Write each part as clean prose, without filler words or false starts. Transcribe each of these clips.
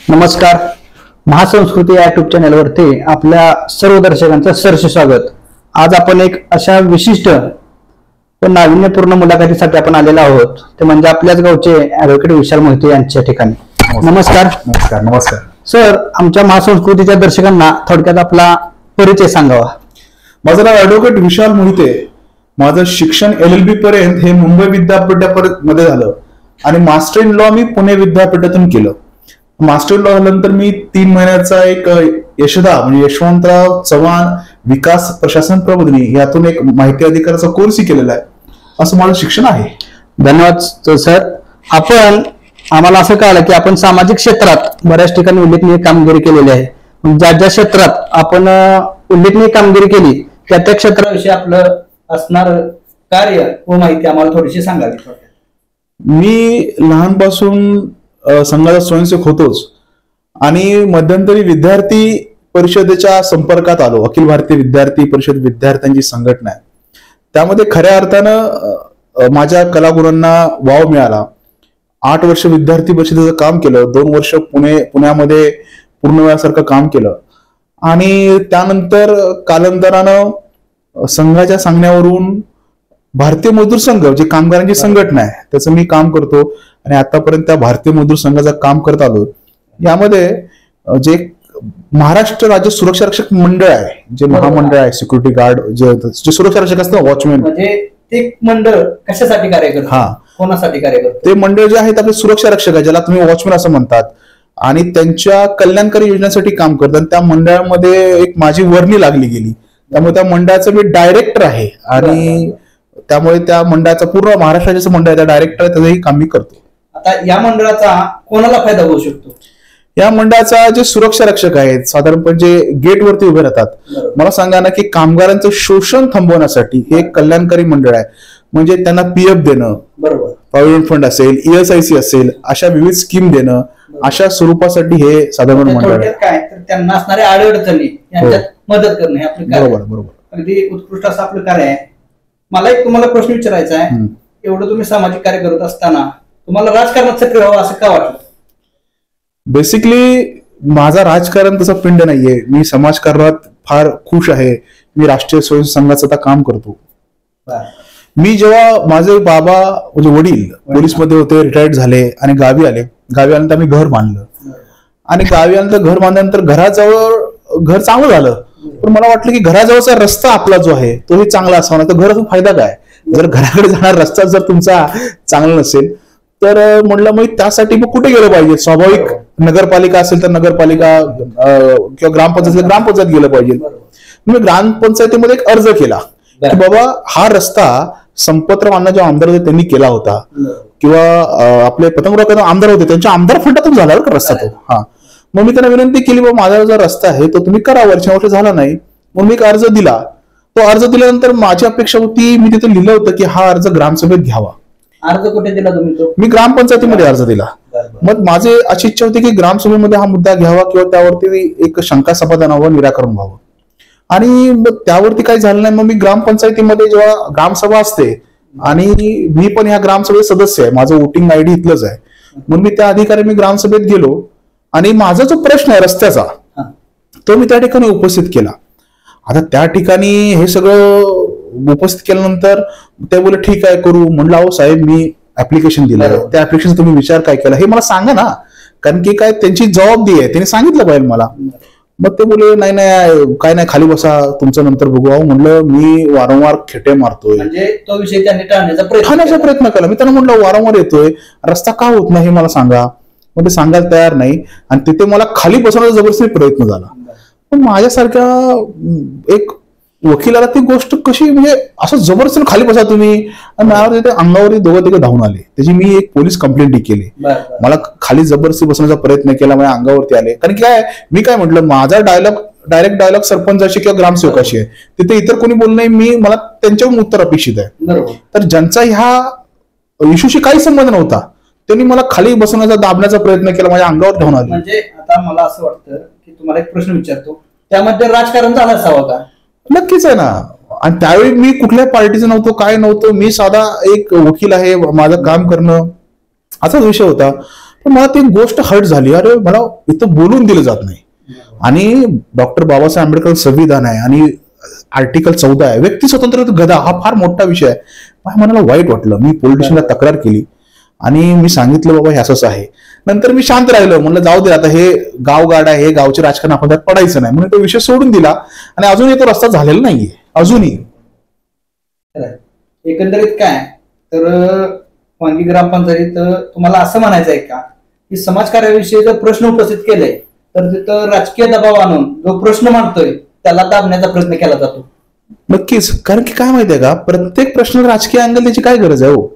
नमस्कार. महासंस्कृती या युट्यूब चॅनलवरती आपल्या सर्व दर्शकांचं सहर्ष स्वागत. आज आपण एक अशा विशिष्ट व नाविन्यपूर्ण मुलाखतीसाठी आपण आलेलो आहोत, ते म्हणजे आपल्याच गावचे ॲडव्होकेट विशाल मोहिते यांच्या ठिकाणी. नमस्कार. नमस्कार. नमस्कार सर, आमच्या महासंस्कृतीच्या दर्शकांना थोडक्यात आपला परिचय सांगावा. माझं नाव ॲडव्होकेट विशाल मोहिते. माझं शिक्षण LLB पर्यंत हे मुंबई विद्यापीठामध्ये झालं आणि मास्टर इन लॉ मी पुणे विद्यापीठातून केलं. मास्टर लॉ झाल्यानंतर मी 3 महिन्याचा एक यशदा म्हणजे यशवंतराव चव्हाण विकास प्रशासन प्रबोधिनी यातून एक माहिती अधिकाराचा कोर्सही केलेला आहे. असं माझं शिक्षण आहे. धन्यवाद सर. आम्हाला असं कळलं की आपण सामाजिक क्षेत्रात बऱ्याच ठिकाणी उल्लेखनीय कामगिरी केलेली आहे. ज्या ज्या क्षेत्रात आपण उल्लेखनीय कामगिरी केली त्या त्या क्षेत्राविषयी आपलं असणार कार्य व माहिती आम्हाला थोडीशी सांगावी. मी लहानपासून संघाचा स्वयंसेवक होतोच आणि मध्यंतरी विद्यार्थी परिषदेच्या संपर्कात आलो. अखिल भारतीय विद्यार्थी परिषद विद्यार्थ्यांची संघटना आहे. त्यामध्ये खऱ्या अर्थानं माझ्या कलागुणांना वाव मिळाला. 8 वर्ष विद्यार्थी परिषदेचं काम केलं, 2 वर्ष पुण्यामध्ये पूर्ण वेळासारखं काम केलं आणि त्यानंतर कालांतरानं संघाच्या सांगण्यावरून भारतीय मजदूर संघ जे कामगारांची संघटना आहे त्याचं मी काम करतो आणि आतापर्यंत त्या भारतीय मजदूर संघाचं काम करत आलो. यामध्ये जे महाराष्ट्र राज्य सुरक्षा रक्षक मंडळ आहे, जे महामंडळ आहे, सिक्युरिटी गार्ड जे सुरक्षा रक्षक असतं, वॉचमॅन, म्हणजे ते मंडळ कशासाठी कार्य करतं, कोणासाठी कार्य करतं? ते मंडळ जे आहे आपले सुरक्षा रक्षक आहे, ज्याला तुम्ही वॉचमॅन असं म्हणतात, आणि त्यांच्या कल्याणकारी योजनेसाठी काम करतात. त्या मंडळामध्ये एक माझी वर्णी लागली गेली, त्यामुळे त्या मंडळाचं मी डायरेक्टर आहे आणि त्यामुळे त्या मंडळाचा पूर्ण महाराष्ट्राचं मंडळ आहे, त्या डायरेक्टर त्याचंही काम मी करतो. आता या मंडळाचा कोणाला फायदा होऊ शकतो? या मंडळाचा जे सुरक्षा रक्षक आहेत, साधारणपणे जे गेटवरती उभे राहतात, मला सांगा ना की कामगारांचं शोषण थांबवण्यासाठी हे एक कल्याणकारी मंडळ आहे. म्हणजे त्यांना PF देणं, बरोबर, प्रॉव्हिडंट फंड असेल, ESIC असेल, अशा विविध स्कीम देणं, अशा स्वरूपासाठी हे साधारण मंडळ आहे. काय तर त्यांना असणाऱ्या अडचणी यांच्यात मदत करणे हे आपलं कार्य. बरोबर बरोबर. अगदी उत्कृष्ट असं आपलं कार्य आहे. मला एक तुम्हाला प्रश्न विचारायचा आहे. एवढं तुम्ही सामाजिक कार्य करत असताना तुम्हाला राजकारणात सक्रिय व्हावं असं का वाटलं? बेसिकली माझा राजकारण तसा पिंड नाहीये. मी समाजकारणात फार खुश आहे. मी राष्ट्रीय स्वयंसेवक संघाचं आता काम करतो. मी जेव्हा माझे बाबा म्हणजे वडील पोलीसमध्ये होते, रिटायर्ड झाले आणि गावी आल्यानंतर मी घर बांधलं आणि गावी आल्यानंतर घर बांधल्यानंतर घराजवळ घर चांगलं झालं, पण मला वाटलं की घराजवळचा रस्ता आपला जो आहे तोही चांगला असावा ना, तर घराचा फायदा काय? जर घराकडे जाणारा रस्ता जर तुमचा चांगला नसेल तर म्हणलं मग त्यासाठी मग कुठे गेलं पाहिजे? स्वाभाविक नगरपालिका असेल तर नगरपालिका किंवा ग्रामपंचायत गेलं पाहिजे. मी ग्रामपंचायतीमध्ये एक अर्ज केला की बाबा हा रस्ता संपतराव अण्णा जेव्हा आमदार होते त्यांनी केला होता, किंवा आपले पतंगराव आमदार होते त्यांच्या आमदार फंडातून झाला का रस्ता तो. मग मी त्यांना विनंती केली, बाबा माझा जो रस्ता आहे तो तुम्ही करा, वर्ष झाला नाही. मग मी एक अर्ज दिला. तो अर्ज दिल्यानंतर माझी अपेक्षा होती, मी तिथे लिहिलं होतं की हा अर्ज ग्रामसभेत घ्यावा. अर्ज कुठे दिला तुम्ही? तो मी ग्रामपंचायतीमध्ये अर्ज दिला. मग माझी अशी इच्छा होती की ग्रामसभेमध्ये हा मुद्दा घ्यावा किंवा त्यावरती एक शंका समाधानावर निराकरण व्हावं. आणि मग त्यावरती काही झालं नाही. मग मी ग्रामपंचायतीमध्ये जेव्हा ग्रामसभा असते आणि मी पण ह्या ग्रामसभेत सदस्य आहे, माझं वोटिंग ID इथलंच आहे, म्हणून मी त्या अधिकारी मी ग्रामसभेत गेलो आणि माझा जो प्रश्न आहे रस्त्याचा तो मी त्या ठिकाणी उपस्थित केला. आता त्या ठिकाणी हे सगळं उपस्थित केल्यानंतर ते बोलले ठीक आहे करू. म्हणलं अहो साहेब मी ऍप्लिकेशन दिलं, त्या ऍप्लिकेशन तुम्ही विचार काय केला हे मला सांगा ना, कारण की काय त्यांची जबाबदारी आहे, त्यांनी सांगितलं पाहिजे मला. मग ते बोलले नाही नाही काय नाही, खाली बसा, तुमचं नंतर बघू. अहो म्हणलं मी वारंवार खेटे मारतोय, म्हणजे तो विषय त्यांनी टाळण्याचा प्रयत्न केला. मी त्यांना म्हटलं वारंवार येतोय, रस्ता का होत नाही हे मला सांगा. मग ते सांगायला तयार नाही आणि तिथे मला खाली बसवण्याचा जबरदस्ती प्रयत्न झाला. पण माझ्यासारख्या एक वकिलाला ती गोष्ट कशी, म्हणजे असं जबरदस्ती खाली बसा तुम्ही, आणि तिथे अंगावर 2-3 धावून आले. त्याची मी एक पोलीस कंप्लेंट केली. मला खाली जबरदस्ती बसवण्याचा प्रयत्न केला, माझ्या अंगावरती आले. कारण की काय, मी काय म्हटलं, माझा डायरेक्ट डायलॉग सरपंचाशी किंवा ग्रामसेवकाशी आहे, तिथे इतर कोणी बोलणं नाही. मला त्यांच्याकडून उत्तर अपेक्षित आहे. तर ज्यांचा ह्या इश्यूशी काही संबंध नव्हता त्यांनी मला खाली बसवण्याचा, दाबण्याचा प्रयत्न केला, माझ्या अंगावर धावून आले. म्हणजे आता मला असं वाटतं की तुम्हाला एक प्रश्न विचारतो, त्यामध्ये राजकारण झालं असावं का? नक्कीच आहे ना. आणि त्यावेळी मी कुठल्या पार्टीचं नव्हतो, काय नव्हतं. मी साधा एक वकील आहे, माझं काम करणं असाच विषय होता. पण मला ती गोष्ट हर्ट झाली, अरे मला इथं बोलून दिलं जात नाही. आणि डॉक्टर बाबासाहेब आंबेडकर संविधान आहे आणि आर्टिकल 14 आहे, व्यक्ती स्वतंत्र गदा, हा फार मोठा विषय आहे. माझ्या मनाला वाईट वाटलं. मी पोलीस स्टेशनला तक्रार केली आणि मी सांगितलं बाबा हे असंच आहे. नंतर मी शांत राहिलो, म्हणलं जाऊ दे आता, हे गावगाड आहे, हे गावचे राजकारण आपण त्यात पडायचं नाही, म्हणून तो विषय सोडून दिला. आणि अजूनही तो रस्ता झालेला नाहीये अजूनही. एकंदरीत काय तर वांगी ग्रामपंचायतीत तुम्हाला असं म्हणायचं आहे का की समाजकार्याविषयी जर प्रश्न उपस्थित केले तर तिथं राजकीय दबाव आणून जो प्रश्न मांडतोय त्याला दाबण्याचा प्रयत्न केला जातो? नक्कीच. कारण की काय माहितीये का, प्रत्येक प्रश्नाला राजकीय अँगल त्याची काय गरज आहे हो.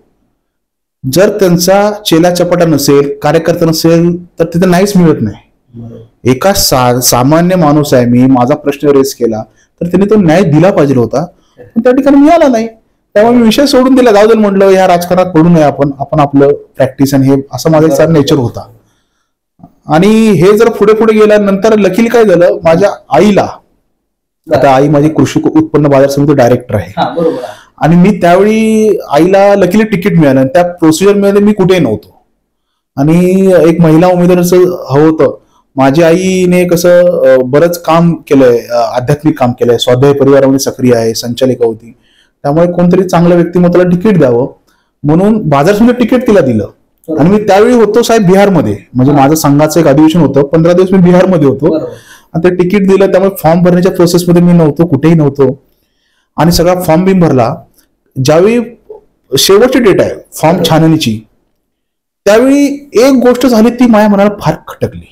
जर त्यांचा चेला चपाटा नसेल, कार्यकर्ता नसेल तर तिथे नाहीच मिळत नाही. एका सामान्य माणूस आहे मी, माझा प्रश्न रेस केला तर त्यांनी तो न्याय दिला पाहिजे होता, पण त्या ठिकाणी मिळाला नाही. त्यामुळे मी विषय सोडून दिला, जाऊ दे म्हटलं, ह्या राजकारणात पडू नये आपण आपलं प्रॅक्टिस आणि हे असं माझा नेचर होता. आणि हे जर पुढे पुढे गेल्यानंतर लकीली काय झालं, माझ्या आईला, आता आई माझी कृषी उत्पन्न बाजार समिती डायरेक्टर आहे, आणि मी त्यावेळी आईला लकीली तिकीट मिळालं. त्या प्रोसिजर मध्ये मी कुठेही नव्हतो आणि एक महिला उमेदवाराचं हवं होतं. माझ्या आईने कसं बरंच काम केलंय, आध्यात्मिक काम केलंय, स्वाध्याय परिवारामध्ये सक्रिय आहे, संचालिका होती. त्यामुळे कोणतरी चांगल्या व्यक्तिमत्वाला तिकीट द्यावं म्हणून बाजार समितीला तिकीट तिला दिलं. आणि मी त्यावेळी होतो साहेब बिहारमध्ये, म्हणजे माझं संघाचं एक अधिवेशन होतं, 15 दिवस मी बिहारमध्ये होतो आणि ते तिकीट दिलं. त्यामुळे फॉर्म भरण्याच्या प्रोसेसमध्ये मी नव्हतो, कुठेही नव्हतो. आणि सगळा फॉर्म बी भरला. ज्यावेळी शेवटची डेट आहे फॉर्म छाननीची, त्यावेळी एक गोष्ट झाली ती माझ्या मनाला फार खटकली.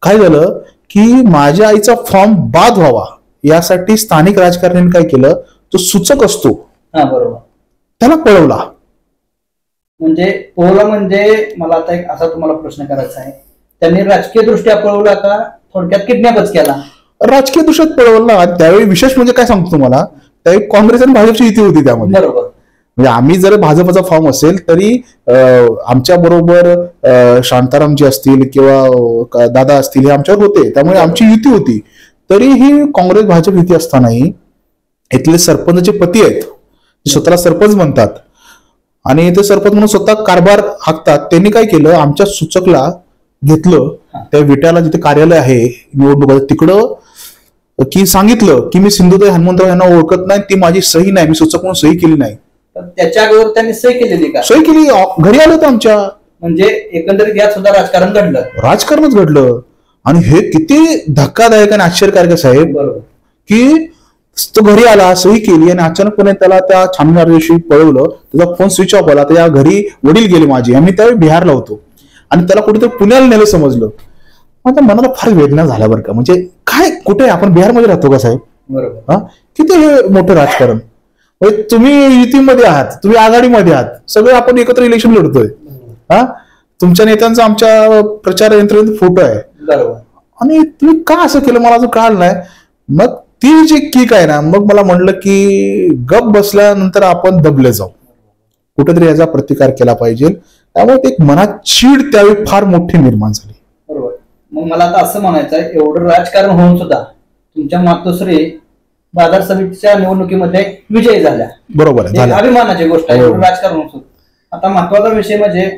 काय झालं की माझ्या आईचा फॉर्म बाद व्हावा यासाठी स्थानिक राजकारण्यांनी काय केलं, जो सूचक असतो त्याला पळवला. म्हणजे पळवला म्हणजे मला आता एक असा तुम्हाला प्रश्न करायचा आहे, त्यांनी राजकीय दृष्ट्या पळवला का थोडक्यात किडनॅपच केला? राजकीय दृष्ट्यात पळवला. त्यावेळी विशेष म्हणजे काय सांगतो तुम्हाला, त्यावेळी काँग्रेस आणि भाजपची युती होती त्यामध्ये. बरोबर. म्हणजे आम्ही जर भाजपचा फॉर्म असेल तरी आमच्या बरोबर शांतारामजी असतील किंवा दादा असतील हे आमच्यावर होते, त्यामुळे आमची युती होती. तरीही काँग्रेस भाजप युती असतानाही इथले सरपंचचे पती आहेत, स्वतःला सरपंच म्हणतात आणि ते सरपंच म्हणून स्वतः कारभार हाकतात. त्यांनी काय केलं, आमच्या सूचकला घेतलं त्या विट्याला जिथे कार्यालय आहे निवडणुका तिकडं, की सांगितलं की मी सिंधुताई हनुमंतराव यांना ओळखत नाही, ती माझी सही नाही, मी सूचक म्हणून सही केली नाही. त्याच्या अगोदर त्यांनी सही केलेली का? सही केली, घरी आलो होतं आमच्या. म्हणजे एकंदरीत यात सुद्धा राजकारण घडलं, राजकारणच घडलं. आणि हे किती धक्कादायक आणि आश्चर्यकारक साहेब की तो घरी आला, सही केली आणि अचानकपणे त्याला त्या छाननी दिवशी पळवलं. त्याचा फोन स्विच ऑफ आला. त्या घरी वडील गेले माझे, आम्ही त्यावेळी बिहारला होतो आणि त्याला कुठेतरी पुण्याला नेलं समजलं. माझ्या मनाला फार वेदना झाल्या बरं का. म्हणजे काय, कुठे आपण बिहारमध्ये राहतो का साहेब? बरोबर. हा, किती हे मोठं राजकारण. तुम्ही युतीमध्ये आहात, तुम्ही आघाडीमध्ये आहात, सगळे आपण एकत्र इलेक्शन लढतोय. हा, तुमच्या नेत्यांचा आमच्या प्रचार यंत्रणेत फोटो आहे. आणि तुम्ही का असं केलं मला अजून कळलं नाही. मग ती जी किक आहे ना, मग मला म्हणलं की गप बसल्यानंतर आपण दबले जाऊ, कुठेतरी याचा प्रतिकार केला पाहिजे. त्यामुळे एक मनात चीड त्यावेळी फार मोठी निर्माण झाली. बरोबर. मग मला आता असं म्हणायचं आहे, एवढं राजकारण होऊन सुद्धा तुमच्या मातोश्री बाजार समितीच्या निवडणुकीमध्ये विजयी झाल्या. बरोबर आहे, अभिमानाची गोष्ट आहे. एवढं राजकारण होऊन सुद्धा आता महत्वाचा विषय म्हणजे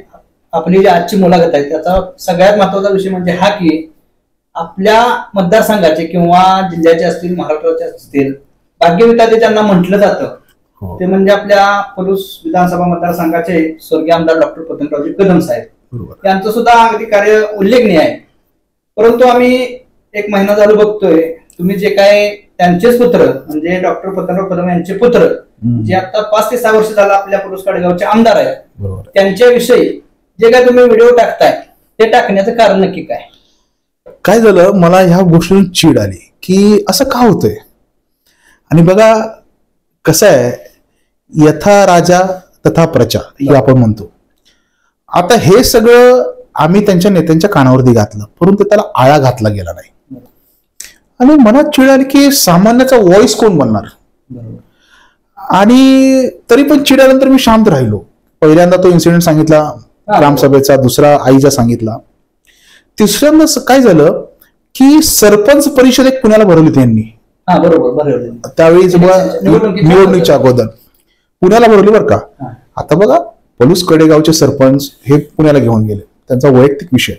आपली जी आजची मुलाखत आहे त्याचा सगळ्यात महत्वाचा विषय म्हणजे हा की आपल्या मतदारसंघाचे किंवा जिल्ह्याचे असतील, महाराष्ट्राचे असतील, भाग्यविधाते ज्यांना म्हटलं जातं ते म्हणजे आपल्या पलूस विधानसभा मतदारसंघाचे स्वर्गीय आमदार डॉक्टर पतंगरावजी कदम साहेब. यांचं सुद्धा अगदी कार्य उल्लेखनीय आहे. परंतु आम्ही एक महिना झालं बघतोय, तुम्ही जे काय त्यांचेच पुत्र म्हणजे डॉक्टर पतंगराव कदम यांचे पुत्र जे आता 5 ते 6 वर्ष झालं आपल्या पलूस काडेगावचे आमदार आहेत, त्यांच्याविषयी जे काय तुम्ही व्हिडिओ टाकताय ते टाकण्याचं कारण नक्की काय? काय झालं, मला ह्या गोष्टीतून चीड आली की असं का होतंय. आणि बघा कसं आहे, यथा राजा तथा प्रजा हे आपण म्हणतो. आता हे सगळं आम्ही त्यांच्या नेत्यांच्या कानावरती घातलं, परंतु त्याला आळा घातला गेला नाही. आणि मनात चीड आली की सामान्याचा व्हॉइस कोण बनणार. आणि तरी पण चिडल्यानंतर मी शांत राहिलो. पहिल्यांदा तो इन्सिडेंट सांगितला ग्रामसभेचा, दुसरा आईचा सांगितला, तिसऱ्यांदा काय झालं की सरपंच परिषद एक पुण्याला भरवली त्यांनी. त्यावेळी निवडणुकीच्या अगोदर पुण्याला भरवली बरं का. आता बघा पलूस कडेगावचे सरपंच हे पुण्याला घेऊन गेले, त्यांचा वैयक्तिक विषय.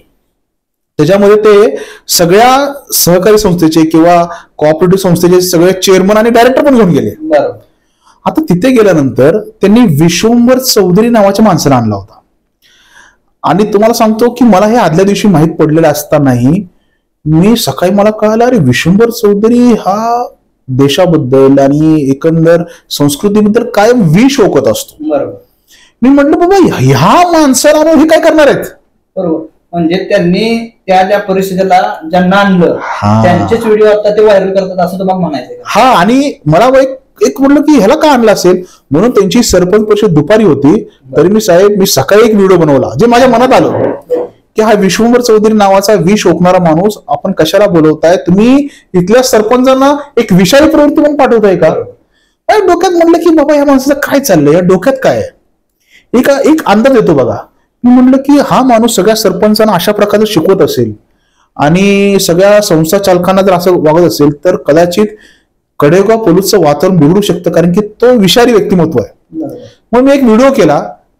त्याच्यामध्ये ते सगळ्या सहकारी संस्थेचे किंवा कोऑपरेटिव्ह संस्थेचे सगळे चेअरमन आणि डायरेक्टर पण घेऊन गेले. आता तिथे गेल्यानंतर त्यांनी विश्वंभर चौधरी नावाच्या माणसाला आणला होता. आणि तुम्हाला सांगतो की मला हे आदल्या दिवशी माहीत पडलेलं असतानाही मी सकाळी मला कळालं, अरे विश्वंभर चौधरी हा देशाबद्दल आणि एकंदर संस्कृतीबद्दल कायम विष ओकत असतो. मी म्हटलं बाबा ह्या माणसाला हे काय करणार आहेत. बरोबर, म्हणजे त्यांनी त्या ज्या परिस्थितीला ज्यांना आणलं त्यांचेच व्हिडिओ आता ते व्हायरल करतात असं तुम्हाला म्हणायचं. हा, आणि मला एक म्हटलं की ह्याला का आणलं असेल म्हणून त्यांची सरपंच परिषद दुपारी होती. तरी मी सकाळी एक व्हिडिओ बनवला जे माझ्या मनात आलं की हा विश्वंभर चौधरी नावाचा विष ओकणारा माणूस आपण कशाला बोलवताय, तुम्ही इथल्या सरपंचांना एक विषारी प्रवृत्ती म्हणून पाठवताय का. डोक्यात म्हटलं की बाबा या माणसाचं काय चाललंय, या डोक्यात काय आहे. एक अंदाज येतो बघा. मी म्हटलं की हा माणूस सगळ्या सरपंचांना अशा प्रकारे शिकवत असेल आणि सगळ्या संस्था चालकांना जर असं वागत असेल तर कदाचित कडेगाव पोलीसचं वातावरण बिघडू शकतं, कारण की तो विषारी व्यक्तिमत्व आहे. मग मी एक व्हिडिओ केला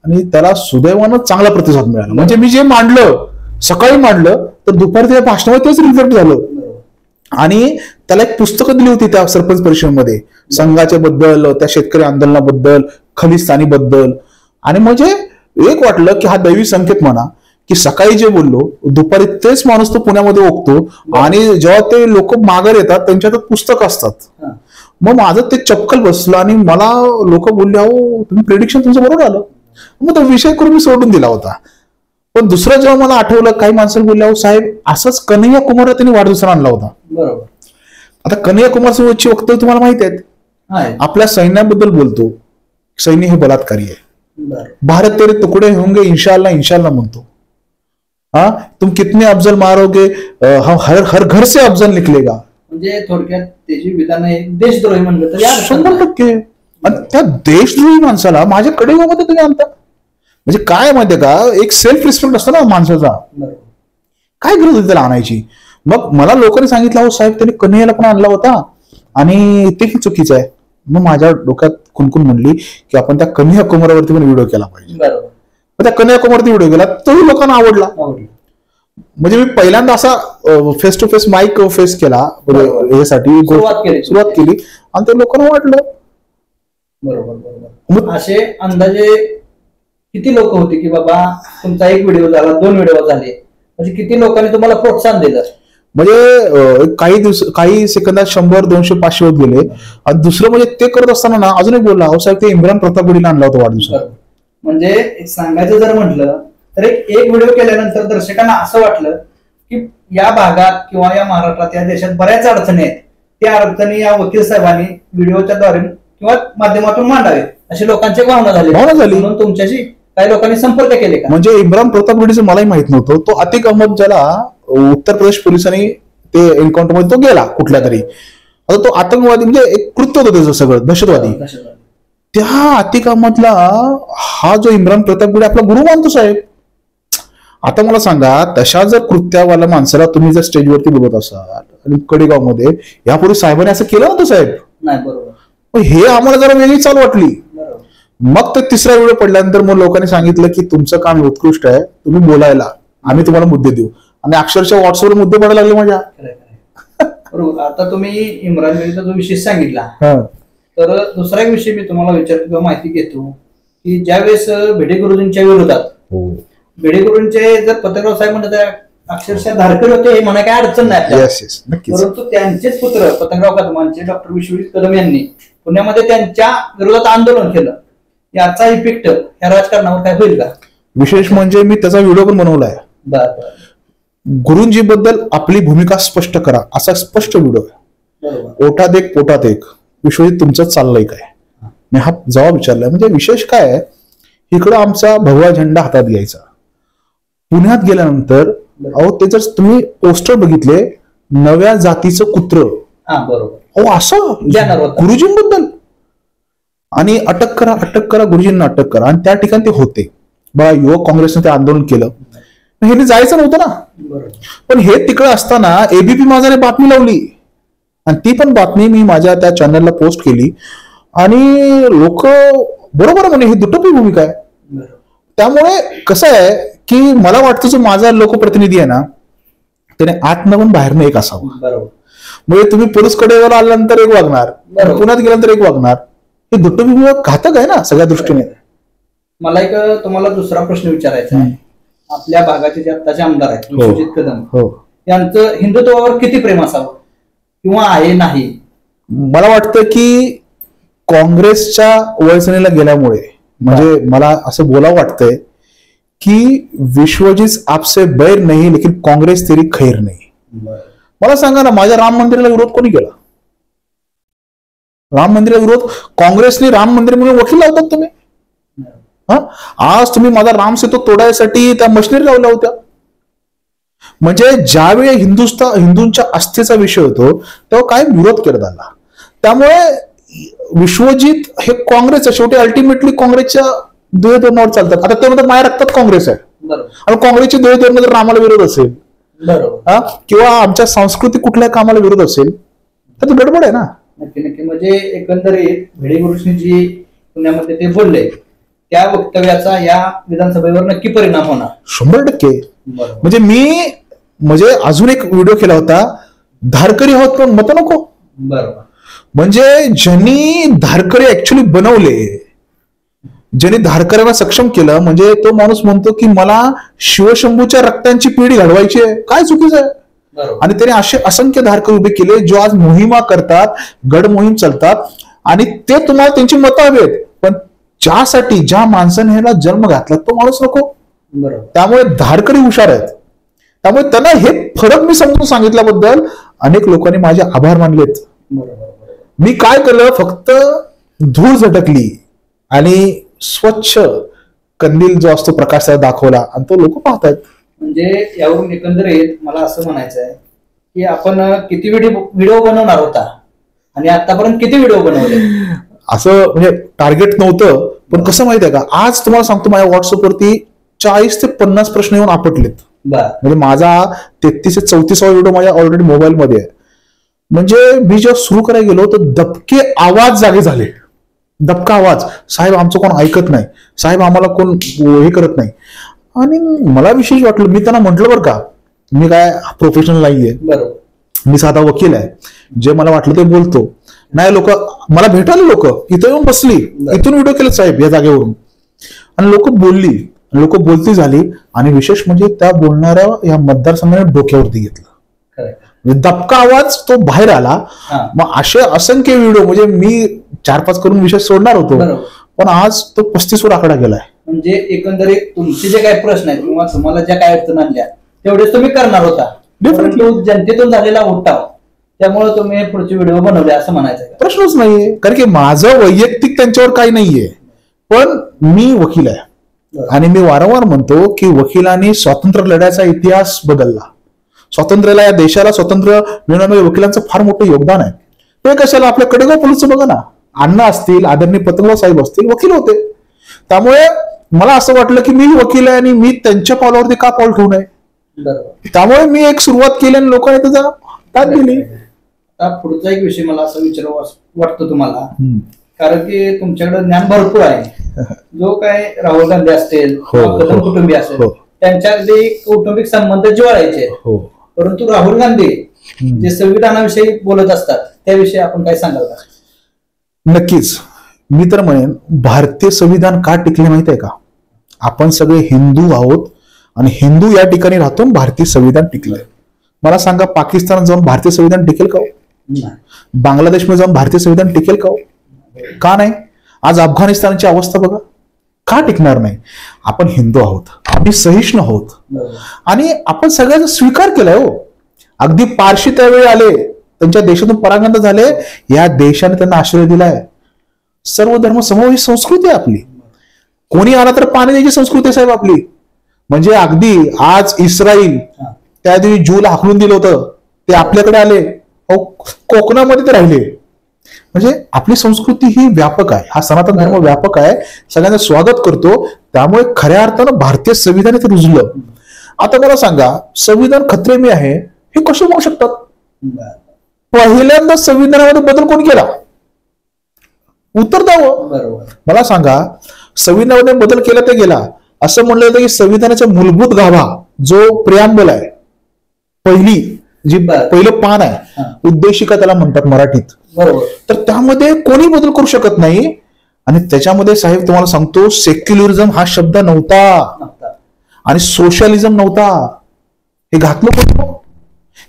आणि त्याला सुदैवानं चांगला प्रतिसाद मिळाला. म्हणजे मी जे मांडलं सकाळी मांडलं तर दुपारी त्या भाषणामध्ये तेच रिफ्लेक्ट झालं. आणि त्याला एक पुस्तकं दिली होती त्या सरपंच परिषदेमध्ये संघाच्या बद्दल, त्या शेतकरी आंदोलनाबद्दल, खलिस्तानी बद्दल. आणि म्हणजे एक वाटलं की हा दैवी संकेत म्हणा की सकाळी जे बोललो दुपारी तेच माणूस तो पुण्यामध्ये ओकतो. आणि जेव्हा ते लोक माघार येतात त्यांच्या हातात पुस्तक असतात. मग माझं ते चपकल बसलं आणि मला लोक बोलले अहो तुम्ही प्रेडिक्शन तुमचं बरोबर आलं. मग तो विषय करून मी सोडून दिला होता. पण दुसरं जेव्हा मला आठवलं काही माणसाला बोलले अहो साहेब असंच कन्हैया कुमारला त्यांनी वाढदिवसाला आणला होता. बरोबर. आता कन्हैया कुमार सोबतची वक्तव्य तुम्हाला माहिती आहेत. आपल्या सैन्याबद्दल बोलतो, सैन्य हे बलात्कारी आहे. भारत तेरे तुकडे होंगे इंशाअल्लाह इंशाअल्लाह म्हणतो. हाँ तुम कितने अफजल मारोगे, हम हर घर से अफजल निकलेगा. म्हणजे थोडक्यात त्याची विधान देशद्रोही म्हणलं तर 100%. आणि त्या देशद्रोही माणसाला माझ्या कडेगावमध्ये तुम्ही आणता म्हणजे काय माहितीये का, एक सेल्फ रिस्पेक्ट असतो ना माणसाचा, काय गरज होती त्याला आणायची. मग मला लोकांनी सांगितलं हो साहेब त्यांनी कन्हैयाला पण आणला होता आणि तेही चुकीचं आहे. मग माझ्या डोक्यात खुनखुन म्हणली की आपण त्या कन्हैया कुमारावरती पण व्हिडिओ केला पाहिजे. मग त्या कन्हैया कुमारवरती व्हिडिओ केला तोही लोकांना आवडला. म्हणजे मी पहिल्यांदा असा face to face mic face केला यासाठी सुरुवात केली आणि ते लोकांना वाटलं. बरोबर. असे अंदाजे किती लोक होते की बाबा तुमचा एक व्हिडिओ झाला, 2 व्हिडिओ झाले, म्हणजे किती लोकांनी तुम्हाला प्रोत्साहन दिलं. म्हणजे काही सेकंदात 100, 200, 500 होत गेले. आणि दुसरं म्हणजे ते करत असताना ना अजून एक बोलला साहेब ते इम्रान प्रतापगडीला आणला होता वाढदिवसाला. म्हणजे सांगायचं जर म्हटलं तर एक व्हिडिओ केल्यानंतर दर्शकांना असं वाटलं की या भागात किंवा या महाराष्ट्रात या देशात बऱ्याच अडचणी आहेत, त्या अडचणी या वकील साहेबांनी व्हिडिओच्या द्वारे किंवा माध्यमातून मांडावे अशी लोकांची भावना झाली. म्हणून तुमच्याशी काही लोकांनी संपर्क केले का. म्हणजे इम्रान प्रतापगडीचं मलाही माहित नव्हतं. तो अतिक अहमद ज्याला उत्तर प्रदेश पोलिसांनी ते एन्काउंटर मध्ये तो गेला कुठल्या तरी, आता तो आतंकवादी म्हणजे एक कृत्य होतं त्याचं सगळं दहशतवादी. त्या अतिक अहमदला हा जो इम्रान प्रतापगडी आपला गुरु मानतो साहेब. आता मला सांगा तशा जर कृत्यावाला माणसाला तुम्ही जर स्टेजवरती बोलत असाल आणि कडेगाव मध्ये यापूर्वी साहेबांनी असं केलं नव्हतं साहेब. नाही बरोबर. हे आम्हाला जरा वेगळी चाल वाटली. मग ते तिसरा व्हिडिओ पडल्यानंतर मग लोकांनी सांगितलं की तुमचं काम उत्कृष्ट आहे, तुम्ही बोलायला आम्ही तुम्हाला मुद्दे देऊ. आणि अक्षरशः व्हॉट्सअपवर मुद्दे पडायला लागले माझ्या. बरोबर. आता तुम्ही इम्रान खानचा जो विषय सांगितला तर दुसरा एक विषय मी तुम्हाला विचारतो किंवा माहिती घेतो की ज्यावेळेस भिडे गुरुजींच्या विरोधात भिडे गुरुजींचे जर पत्रकार साहेब म्हणतात अक्षरशः धारकरी होते हे म्हणा काय अडचण नाही, परंतु त्यांचेच पुत्र पतंगराव कदमांचे डॉक्टर विश्वजित कदम यांनी पुण्यामध्ये त्यांच्या विरोधात आंदोलन केलं. याचा इफेक्ट या राजकारणावर काय होईल का. विशेष म्हणजे मी त्याचा व्हिडिओ पण बनवलाय. गुरुजी बद्दल आपली भूमिका स्पष्ट करा असा स्पष्ट व्हिडिओ आहे. ओठात एक पोटात एक. विश्वजित तुमचं चाललंय काय, मी हा जबाब विचारलाय. म्हणजे विशेष काय आहे, इकडं आमचा भगवा झेंडा हातात घ्यायचा. पुण्यात गेल्यानंतर अहो ते जर तुम्ही पोस्टर बघितले नव्या जातीचं कुत्र, अहो असं गुरुजींबद्दल. आणि अटक करा गुरुजींना अटक करा. आणि त्या ठिकाणी ते होते बघा. युवक काँग्रेसने ते आंदोलन केलं. हे जायचं नव्हतं ना. पण हे तिकडे असताना एबीपी माझाने बातमी लावली आणि ती पण बातमी मी माझ्या त्या चॅनलला पोस्ट केली. आणि लोक बरोबर म्हणे ही दुटप्पी भूमिका आहे. त्यामुळे कसं आहे की मला वाटतं जो माझा लोकप्रतिनिधी आहे ना त्याने आतनं पण बाहेरनं एक असावं. बरोबर. म्हणजे तुम्ही पोलीस कडेवर आल्यानंतर एक वागणार, बरोबर. पुण्यात गेल्यानंतर एक वागणार, हे दुट्टविभाग घातक आहे ना सगळ्या दृष्टीने. मला एक तुम्हाला दुसरा प्रश्न विचारायचा आहे. आपल्या भागाचे जे आत्ताचे आमदार आहेत विश्वजित कदम, हो, यांचं हिंदुत्वावर किती प्रेम असावं किंवा आहे नाही? मला वाटतं की काँग्रेसच्या वळसणीला गेल्यामुळे म्हणजे मला असं बोलावं वाटतंय की विश्वजित आपसे बैर नाही लेकिन काँग्रेस तेरी खैर नाही. मला सांगा ना, माझ्या राम मंदिराला विरोध कोणी केला? राम मंदिराला विरोध काँग्रेसने राम मंदिर म्हणून वकील लावतात तुम्ही. आज तुम्ही माझा राम सेतू तोडायसाठी त्या मशिनरी लावल्या होत्या. म्हणजे ज्यावेळी हिंदूंच्या आस्थेचा विषय होतो तेव्हा काय विरोध करत आला. त्यामुळे विश्वजित हे काँग्रेस आहे, शेवटी अल्टिमेटली काँग्रेसच्या ध्येयधोरणावर चालतात. आता ते म्हणतात माझ्या रक्तात काँग्रेस आहे, आणि काँग्रेसचे ध्येयधोरण जर रामाला विरोध असेल किंवा आमच्या सांस्कृतिक कुठल्या कामाला विरोध असेल तर ते गडबड आहे ना. नक्की नक्की. म्हणजे एकंदरीत भिडे गुरुजी जी पुण्यामध्ये ते बोलले त्या वक्तव्याचा या विधानसभेवर नक्की परिणाम होणार 100%. म्हणजे अजून एक व्हिडिओ केला होता, धारकरी आहोत पण मत नको. बरोबर. म्हणजे ज्यांनी धारकरी ऍक्च्युली बनवले, ज्यांनी धारकऱ्यांना सक्षम केलं, म्हणजे तो माणूस म्हणतो की मला शिवशंभूच्या रक्तांची पिढी घडवायची आहे. काय चुकीचं आहे? आणि त्याने असे असंख्य धारकर उभे केले जो आज मोहिमा करतात, गड मोहीम चालतात, आणि ते तुम्हाला त्यांची मतं हवेत, पण ज्यासाठी ज्या माणसाने ह्याला जन्म घातला तो माणूस नको. त्यामुळे धारकरी हुशार आहेत. त्यामुळे त्यांना हे फरक मी समजून सांगितल्याबद्दल अनेक लोकांनी माझे आभार मानलेत. मी काय केलं, फक्त धूळ झटकली आणि स्वच्छ कंदील जो असतो प्रकाश दाखवला, आणि तो लोक पाहतात. म्हणजे यावरून एकंदरीत मला असं म्हणायचं आहे की आपण किती व्हिडिओ बनवणार होता आणि आतापर्यंत किती व्हिडिओ बनवले? असं म्हणजे टार्गेट नव्हतं, पण कसं माहिती आहे का, आज तुम्हाला सांगतो माझ्या व्हॉट्सअपवरती 40 ते 50 प्रश्न येऊन आपटलेत. म्हणजे माझा 33 ते 34वा व्हिडिओ माझ्या ऑलरेडी मोबाईलमध्ये आहे. म्हणजे मी जेव्हा सुरू करायला गेलो तर दबके आवाज जागे झाले. दबका आवाज, साहेब आमचं कोण ऐकत नाही, साहेब आम्हाला कोण हे करत नाही. आणि मला विशेष वाटलं, मी त्यांना म्हटलं बरं का, मी काय प्रोफेशनल नाहीये, मी साधा वकील आहे, जे मला वाटलं ते बोलतो. नाही, लोक मला भेटायला, लोक इथं येऊन बसली, इथून व्हिडिओ केले साहेब या जागेवरून, आणि लोक बोलली, लोक बोलती झाली, आणि विशेष म्हणजे त्या बोलणाऱ्या या मतदारसंघाने डोक्यावरती घेतलं. दबका आवाज तो बाहेर आला. मग असे असंख्य व्हिडिओ, म्हणजे मी 4-5 करून विषय सोडणार होतो, पण आज तो 35वर आकडा गेलाय. म्हणजे एकंदरीत तुमचे जे काही प्रश्न आहेत किंवा तुम्हाला ज्या काय अडचण आणल्या तेवढेच तुम्ही करणार होता. जनतेतून झालेला उठाव, त्यामुळे तुम्ही पुढचे व्हिडिओ बनवले असं म्हणायचं? प्रश्नच नाहीये, कारण की माझं वैयक्तिक त्यांच्यावर काही नाहीये, पण मी वकील आहे आणि मी वारंवार म्हणतो की वकिलांनी स्वातंत्र्य लढ्याचा इतिहास बदलला. स्वातंत्र्याला, या देशाला स्वातंत्र्य मिळवण्यामध्ये वकिलांचं फार मोठं योगदान आहे. ते कशाला, आपल्या कडेगाव पोलीसचं बघा ना, अण्णा असतील, आदरणीय पतंगराव साहेब असतील, वकील होते. त्यामुळे मला असं वाटलं की मी वकील आहे आणि मी त्यांच्या पावलावरती का पाऊल ठेवू नये. त्यामुळे मी एक सुरुवात केली आणि लोकांनी त्याचा दाद दिली. आता पुढचा एक विषय मला असं विचारावं वाटतं तुम्हाला, कारण की तुमच्याकडे ज्ञान भरपूर आहे. जो काय राहुल गांधी असतील, कदम कुटुंबीय असेल, त्यांच्याकडे कौटुंबिक संबंध जिव्हाळायचे, परंतु राहुल गांधी जे संविधानाविषयी बोलत असतात त्याविषयी आपण काय सांगाल का? नक्कीच. मी तर म्हणेन, भारतीय संविधान का टिकले माहिती आहे का? आपण सगळे हिंदू आहोत आणि हिंदू या ठिकाणी राहतो, भारतीय संविधान टिकलंय. मला सांगा, पाकिस्तानात जाऊन भारतीय संविधान टिकेल का? बांगलादेशमध्ये जाऊन भारतीय संविधान टिकेल का? का नाही? आज अफगाणिस्तानची अवस्था बघा, का टिकणार नाही? आपण हिंदू आहोत, आम्ही सहिष्णू आहोत, आणि आपण सगळ्याचा स्वीकार केलाय. हो, अगदी पारशी त्यावेळी आले, त्यांच्या देशातून परांगण झाले, या देशाने त्यांना आश्रय दिलाय. सर्व धर्म समवेश संस्कृती आहे आपली. कोणी आला तर पाणी द्यायची संस्कृती आहे साहेब आपली. म्हणजे अगदी आज इस्राईल त्या दिवशी ज्यूला हाकलून दिलं होतं, ते आपल्याकडे आले, कोकणामध्ये ते राहिले. म्हणजे आपली संस्कृती ही व्यापक आहे, हा सनातन धर्म व्यापक आहे, सगळ्यांचं स्वागत करतो. त्यामुळे खऱ्या अर्थानं भारतीय संविधान इथे रुजलं. आता मला सांगा, संविधान खतरे में आहे हे कसे म्हणू शकतात? पहिल्यांदा संविधानामध्ये बदल कोण केला? उत्तर द्यावं. मला सांगा, संविधानामध्ये बदल केला ते गेला, असं म्हणलं जातं की संविधानाचा मूलभूत गाभा जो प्रियांबल आहे, पहिलं पान आहे, उद्देशिका त्याला म्हणतात मराठीत, बरोबर, तर त्यामध्ये कोणी बदल करू शकत नाही. आणि त्याच्यामध्ये साहेब तुम्हाला सांगतो, सेक्युलरिझम हा शब्द नव्हता आणि सोशलिझम नव्हता. हे घातलं कोण?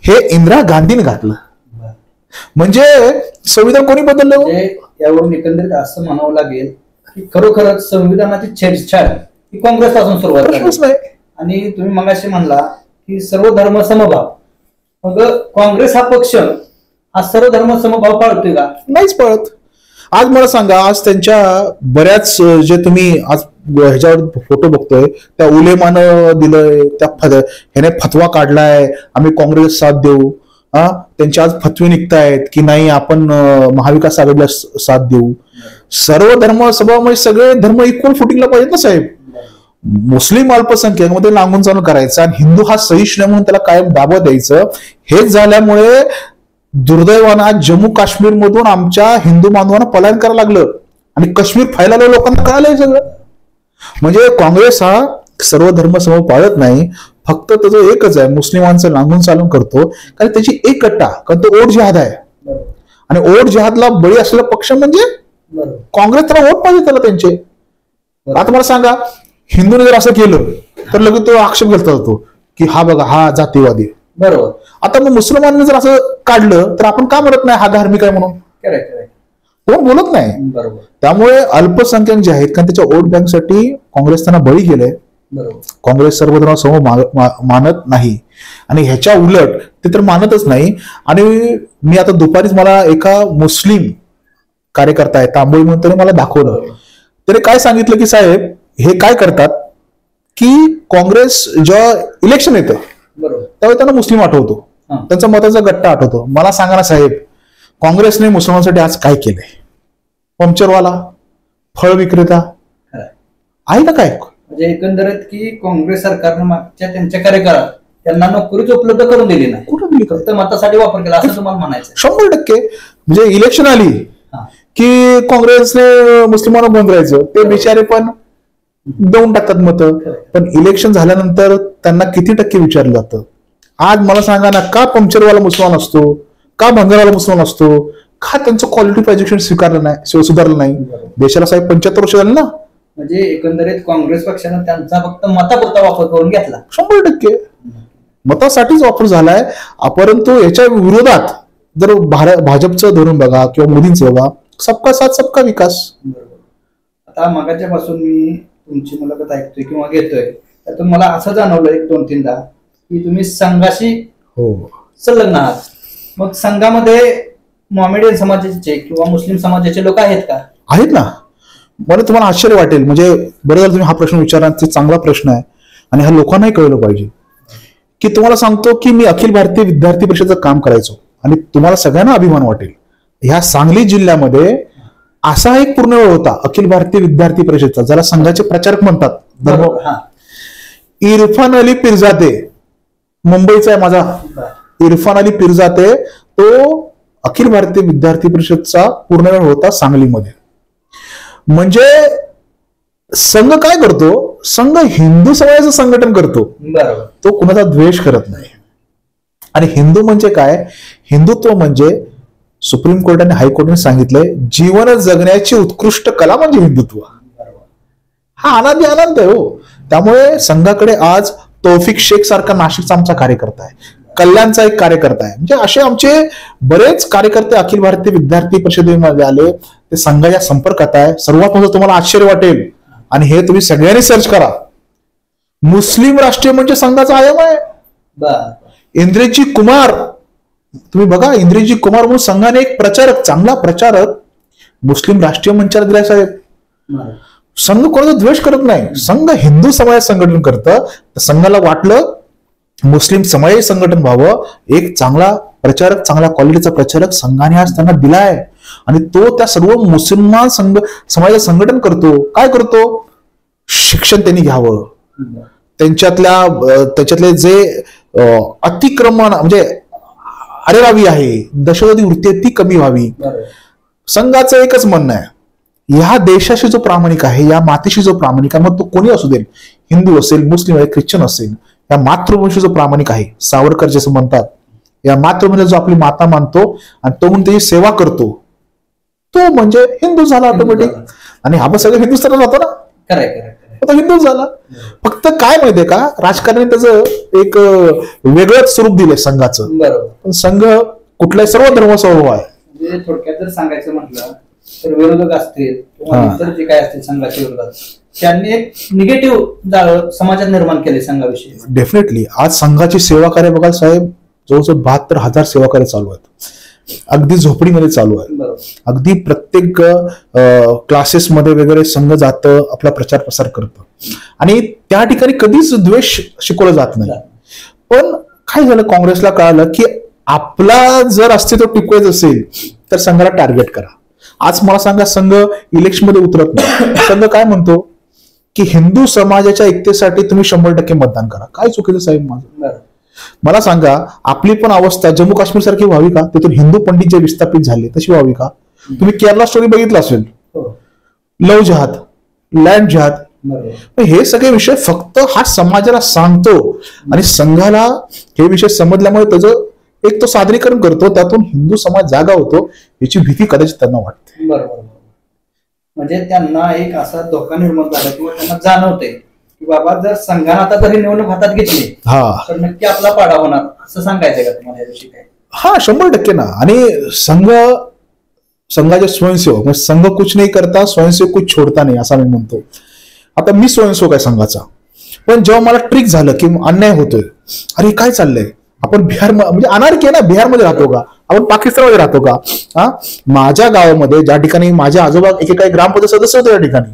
हे इंदिरा गांधीने घातलं. म्हणजे संविधान कोणी बदललं? यावरून एकंदरीत असं म्हणावं लागेल की खरोखरच संविधानाची छेडछाड ही काँग्रेसपासून सुरुवात झाली. आणि तुम्ही मगाशी म्हणला की सर्व धर्म समभाव, मग काँग्रेस हा पक्ष हा सर्व धर्म समभाव पाळतोय का? नाहीच पाळत. आज मला सांगा, आज त्यांच्या बऱ्याच जे तुम्ही आज ह्याच्यावर फोटो बघतोय, त्या उलेमानं दिलंय, ह्याने फतवा काढलाय आम्ही काँग्रेस साथ देऊ. त्यांचे आज फतवे निघतायत की नाही आपण महाविकास आघाडीला साथ देऊ. सर्व धर्म सभामध्ये सगळे धर्म इक्वल फुटिंगला पाहिजेत ना साहेब. मुस्लिम अल्पसंख्याक मध्ये लांबून चालून करायचं आणि हिंदू हा सहिष्णू म्हणून त्याला कायम दाबा द्यायचं. हेच झाल्यामुळे दुर्दैवानं आज जम्मू काश्मीर मधून आमच्या हिंदू बांधवांना पलायन करायला लागलं आणि काश्मीर फैलायला लोकांना कळालंय सगळं. म्हणजे काँग्रेस हा सर्व धर्म समभाव पाळत नाही, फक्त त्याचं एकच आहे, मुस्लिमांचं लांबून चालून करतो. कारण त्याची एक कट्टा, कारण तो ओट जिहाद आहे आणि ओट जिहादला बळी असलेला पक्ष म्हणजे काँग्रेस. त्याला वोट पाहिजे त्याला त्यांचे. आता मला सांगा, हिंदूने जर असं केलं तर लगेच तो आक्षेप घेतला जातो की हा बघा हा जातीवादी. बरोबर. आता मग मुसलमानांनी जर असं काढलं तर आपण का म्हणत नाही हा धार्मिक आहे म्हणून? कोण बोलत नाही. बरोबर. त्यामुळे अल्पसंख्याक जे आहेत, कारण त्याच्या वोट बँकसाठी काँग्रेस त्यांना बळी गेलंय. काँग्रेस सर्व धर्म समूह मानत नाही आणि ह्याच्या उलट ते तर मानतच नाही. आणि मी आता दुपारीच मला एका मुस्लिम कार्यकर्ता आहे तांबोळी म्हणून त्याने मला दाखवलं. त्याने काय सांगितलं की साहेब हे काय करतात की काँग्रेस जेव्हा इलेक्शन येतं त्यावेळी त्यांना मुस्लिम आठवतो, त्यांचा मताचा गट्टा आठवतो. मला सांगा ना साहेब, काँग्रेसने मुसलमानांसाठी आज काय केलंय? पंक्चरवाला, फळ विक्रेता आहे का काय? म्हणजे एकंदरीत की काँग्रेस सरकारनं मागच्या त्यांच्या कार्यकाळात त्यांना नोकरीच उपलब्ध करून दिली नाही, कुठं दिली? फक्त मतासाठी वापर केला असं तुम्हाला म्हणायचं? 100%. म्हणजे इलेक्शन आली की काँग्रेसने मुस्लिमांना बंद राहायचं, ते बिचारे पण देऊन टाकतात मतं. पण इलेक्शन झाल्यानंतर त्यांना किती टक्के विचारलं जातं? आज मला सांगा ना, का पंक्चरवाला मुसलमान असतो, का भंगारवाला मुसलमान असतो, का त्यांचं क्वालिटी एज्युकेशन स्वीकारलं नाही, सुधारलं नाही? देशाला साहेब 75 वर्ष झाले ना. म्हणजे एकंदरीत काँग्रेस पक्षानं त्यांचा फक्त मतापुरता वापर करून घेतला. 100% मतासाठीच वापर झालाय. परंतु याच्या विरोधात जर भाजपचं धोरण बघा किंवा मोदींचं बघा, सबका साथ सबका विकास. आता मागाच्या पासून मी तुमची मुलाखत ऐकतोय किंवा घेतोय, त्यातून मला असं जाणवलं 1-2-3दा की तुम्ही संघाशी संलग्न आहात. मग संघामध्ये मोमेडियन समाजाचे किंवा मुस्लिम समाजाचे लोक आहेत का? आहेत ना. मला तुम्हाला आश्चर्य वाटेल, म्हणजे बरं झालं तुम्ही हा प्रश्न विचारला, ते चांगला प्रश्न आहे आणि ह्या लोकांनाही कळलं पाहिजे. की तुम्हाला सांगतो की मी अखिल भारतीय विद्यार्थी परिषदेचं काम करायचो आणि तुम्हाला सगळ्यांना अभिमान वाटेल, ह्या सांगली जिल्ह्यामध्ये असा एक पूर्ण वेळ होता अखिल भारतीय विद्यार्थी परिषदचा, ज्याला संघाचे प्रचारक म्हणतात. इरफान अली पिरजाते, मुंबईचा आहे माझा इरफान अली पिरजाते, तो अखिल भारतीय विद्यार्थी परिषदचा पूर्ण वेळ होता सांगलीमध्ये. म्हणजे संघ काय करतो? संघ हिंदू समाजाचं संघटन करतो, तो कुणाचा द्वेष करत नाही. आणि हिंदू म्हणजे काय? हिंदुत्व म्हणजे सुप्रीम कोर्टाने हायकोर्टाने सांगितलंय, जीवन जगण्याची उत्कृष्ट कला म्हणजे हिंदुत्व. हा अनादी आनंद आहे हो. त्यामुळे संघाकडे आज तौफिक शेख सारखा नाशिकचा आमचा कार्यकर्ता आहे, कल्याणचा एक कार्यकर्ता आहे. म्हणजे असे आमचे बरेच कार्यकर्ते अखिल भारतीय विद्यार्थी परिषदेमध्ये आले, ते संघाच्या संपर्कात आहे. सर्वात मोठं तुम्हाला आश्चर्य वाटेल आणि हे तुम्ही सगळ्यांनी सर्च करा, मुस्लिम राष्ट्रीय मंच संघाचा आयाम आहे. इंद्रजी कुमार, तुम्ही बघा, इंद्रजी कुमार म्हणून संघाने एक प्रचारक, चांगला प्रचारक मुस्लिम राष्ट्रीय मंचाला दिलाय साहेब. संघ कोणाचा द्वेष करत नाही, संघ हिंदू समाज संघटन करतं. संघाला वाटलं मुस्लिम समाज संघटन व्हावं, एक चांगला प्रचारक, चांगला क्वालिटीचा प्रचारक संघाने आज त्यांना दिलाय आणि तो त्या सर्व मुसलमान समाजाचं संघटन करतो. काय करतो? शिक्षण त्यांनी घ्यावं, त्याच्यातले जे अतिक्रमण म्हणजे अरेरावी आहे, दहशतवादी वृत्ती ती कमी व्हावी. संघाचं एकच म्हणणं आहे ह्या देशाशी जो प्रामाणिक आहे, या मातीशी जो प्रामाणिक आहे, मग तो कोणी असू दे, हिंदू असेल, मुस्लिम आहे, ख्रिश्चन असेल, या मातृभूमीशी जो प्रामाणिक आहे, सावरकर जसं म्हणतात, या मातृभूमीला जो आपली माता मानतो आणि तो म्हणून त्याची सेवा करतो, तो म्हणजे हिंदू झाला ऑटोमॅटिक. आणि आपण सगळे हिंदुस्थानात जातो ना, तो हिंदू झाला. फक्त काय माहितीये का, राजकारणी त्याचं एक वेगळंच स्वरूप दिलंय संघाचं. पण संघ कुठल्याही सर्व धर्मासमूह आहे. म्हणजे थोडक्यात जर सांगायचं म्हटलं तर विरोधक असतील किंवा इतर जे काय असतील संघाच्या विरोधात, त्यांनी एक निगेटिव्ह समाजात निर्माण केले संघाविषयी. डेफिनेटली आज संघाची सेवा कार्य बघाल साहेब, जवळजवळ 72,000 सेवा कार्य चालू आहेत. अगदी झोपडीमध्ये चालू आहे. अगदी प्रत्येक क्लासेसमध्ये वगैरे संघ जातं, आपला प्रचार प्रसार करतं. आणि त्या ठिकाणी कधीच द्वेष शिकवला जात नाही. पण काय झालं, काँग्रेसला कळालं की आपला जर अस्तित्व टिकवायचं असेल तर संघाला टार्गेट करा. आज मला सांगा, संघ इलेक्शन मध्ये उतरत नाही. संघ काय म्हणतो की हिंदू समाजाच्या एकतेसाठी तुम्ही 100% मतदान करा. काय चुकीचं साहेब माझं? मला सांगा, आपली पण अवस्था जम्मू काश्मीर सारखी व्हावी का? तिथून हिंदू पंडित जे विस्थापित झाले तशी व्हावी का? तुम्ही केरला स्टोरी बघितलं असेल, लव जहाद, लँड जहाद, हे सगळे विषय फक्त हा समाजाला सांगतो आणि संघाला हे विषय समजल्यामुळे त्याचं एक तो सादरीकरण करतो, त्यातून हिंदू समाज जागा होतो, याची भीती कदाचित त्यांना वाटते. बरोबर. म्हणजे त्यांना एक असा धोका निर्माण झाला किंवा त्यांना जाणवते की बाबा जर संघाने आता जरी निवडणूक हातात घेतली तर नक्की आपला पाडा होणार, असं सांगायचंय का तुम्हाला याविषयी काय? हा, 100% ना. आणि संघाचे स्वयंसेवक, म्हणजे संघ कुछ नाही करता, स्वयंसेवक कुछ छोडता नाही, असं मी म्हणतो. आता मी स्वयंसेवक आहे संघाचा, पण जेव्हा मला ट्रिक झालं की अन्याय होतोय, अरे काय चाललंय, आपण बिहार म्हणजे अनारकी आहे ना, बिहारमध्ये राहतो का, आपण पाकिस्तानमध्ये राहतो का? हा, माझ्या गावामध्ये ज्या ठिकाणी माझे आजोबा एकेकाळी ग्रामपंचायत सदस्य होते त्या ठिकाणी,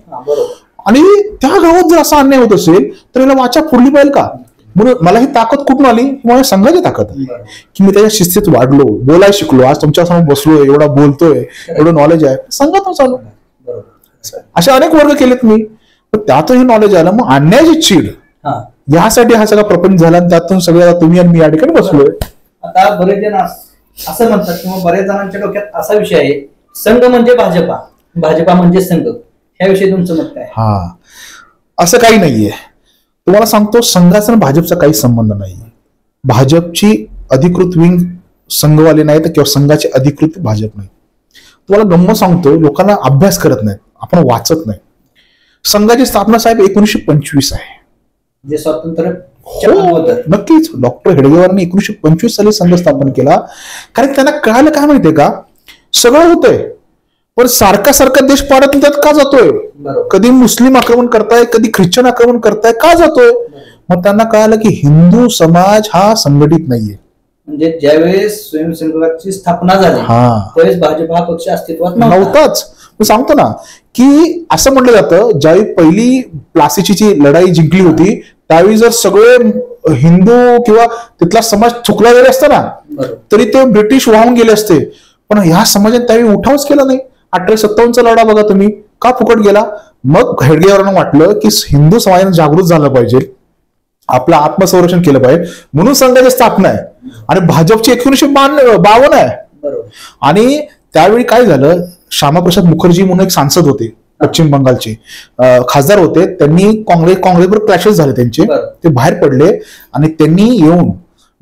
आणि त्या गावात जर असा अन्याय होत असेल तर याला वाचा फुडली पाहिजे का? म्हणून मला ही ताकद कुठून आली? माझ्या संघाची ताकद आहे की मी त्याच्या शिस्तीत वाढलो, बोलायला शिकलो, आज तुमच्यासमोर बसलोय, एवढा बोलतोय, एवढं नॉलेज आहे, संघातून चालू. असे अनेक वर्ग केलेत मी, पण त्यातही नॉलेज आलं. मग अन्यायाची चीड, यासाठी हा सगळा प्रपंच झाला, आणि त्यातून सगळ्या तुम्ही आणि मी या ठिकाणी बसलोय. आता बरेच जण असं म्हणतात किंवा बऱ्याच जणांच्या डोक्यात असा विषय आहे, संघ म्हणजे भाजपा, भाजपा म्हणजे संघ. ह्याविषयी तुमचं मत काय? हा, असं काही नाहीये. तुम्हाला सांगतो, संघाचा आणि भाजपचा काही संबंध नाही. भाजपची अधिकृत विंग संघवाले नाहीत किंवा संघाचे अधिकृत भाजप नाही. तुम्हाला गंमत सांगतो, लोकांना अभ्यास करत नाहीत, आपण वाचत नाही. संघाची स्थापना साहेब 1925 आहे. जे स्वातंत्र्य, नक्कीच डॉक्टर हेडगेवारांनी 1925 साली संघ स्थापन केला. कारण त्यांना कळालं काय माहितीये का, सगळं होतंय पण सारखा देश पाडत त्यात का जातोय? कधी मुस्लिम आक्रमण करताय, कधी ख्रिश्चन आक्रमण करताय, का जातोय? मग त्यांना कळालं की हिंदू समाज हा संघटित नाहीये. म्हणजे ज्यावेळेस स्वयंसेवकाची स्थापना झाली त्यावेळेस भाजप हा पक्ष अस्तित्वात नव्हताच. मी सांगतो ना की असं म्हटलं जातं, ज्यावेळी पहिली प्लासीची लढाई जिंकली होती त्यावेळी जर सगळे हिंदू किंवा तिथला समाज चुकला गेले असता ना, तरी ते ब्रिटिश वाहून गेले असते. पण ह्या समाजात त्यावेळी उठावच केला नाही. 1857चा लढा बघा तुम्ही, का फुकट गेला? मग हेडगेवारांना वाटलं की हिंदू समाजाने जागृत झालं पाहिजे, आपलं आत्मसंरक्षण केलं पाहिजे, म्हणून संघाची स्थापना आहे. आणि भाजपची 1952 आहे. आणि त्यावेळी काय झालं, श्यामाप्रसाद मुखर्जी म्हणून एक सांसद होते, पश्चिम बंगालचे खासदार होते. त्यांनी काँग्रेसबरोबर क्लॅशेस झाले त्यांचे, ते बाहेर पडले आणि त्यांनी येऊन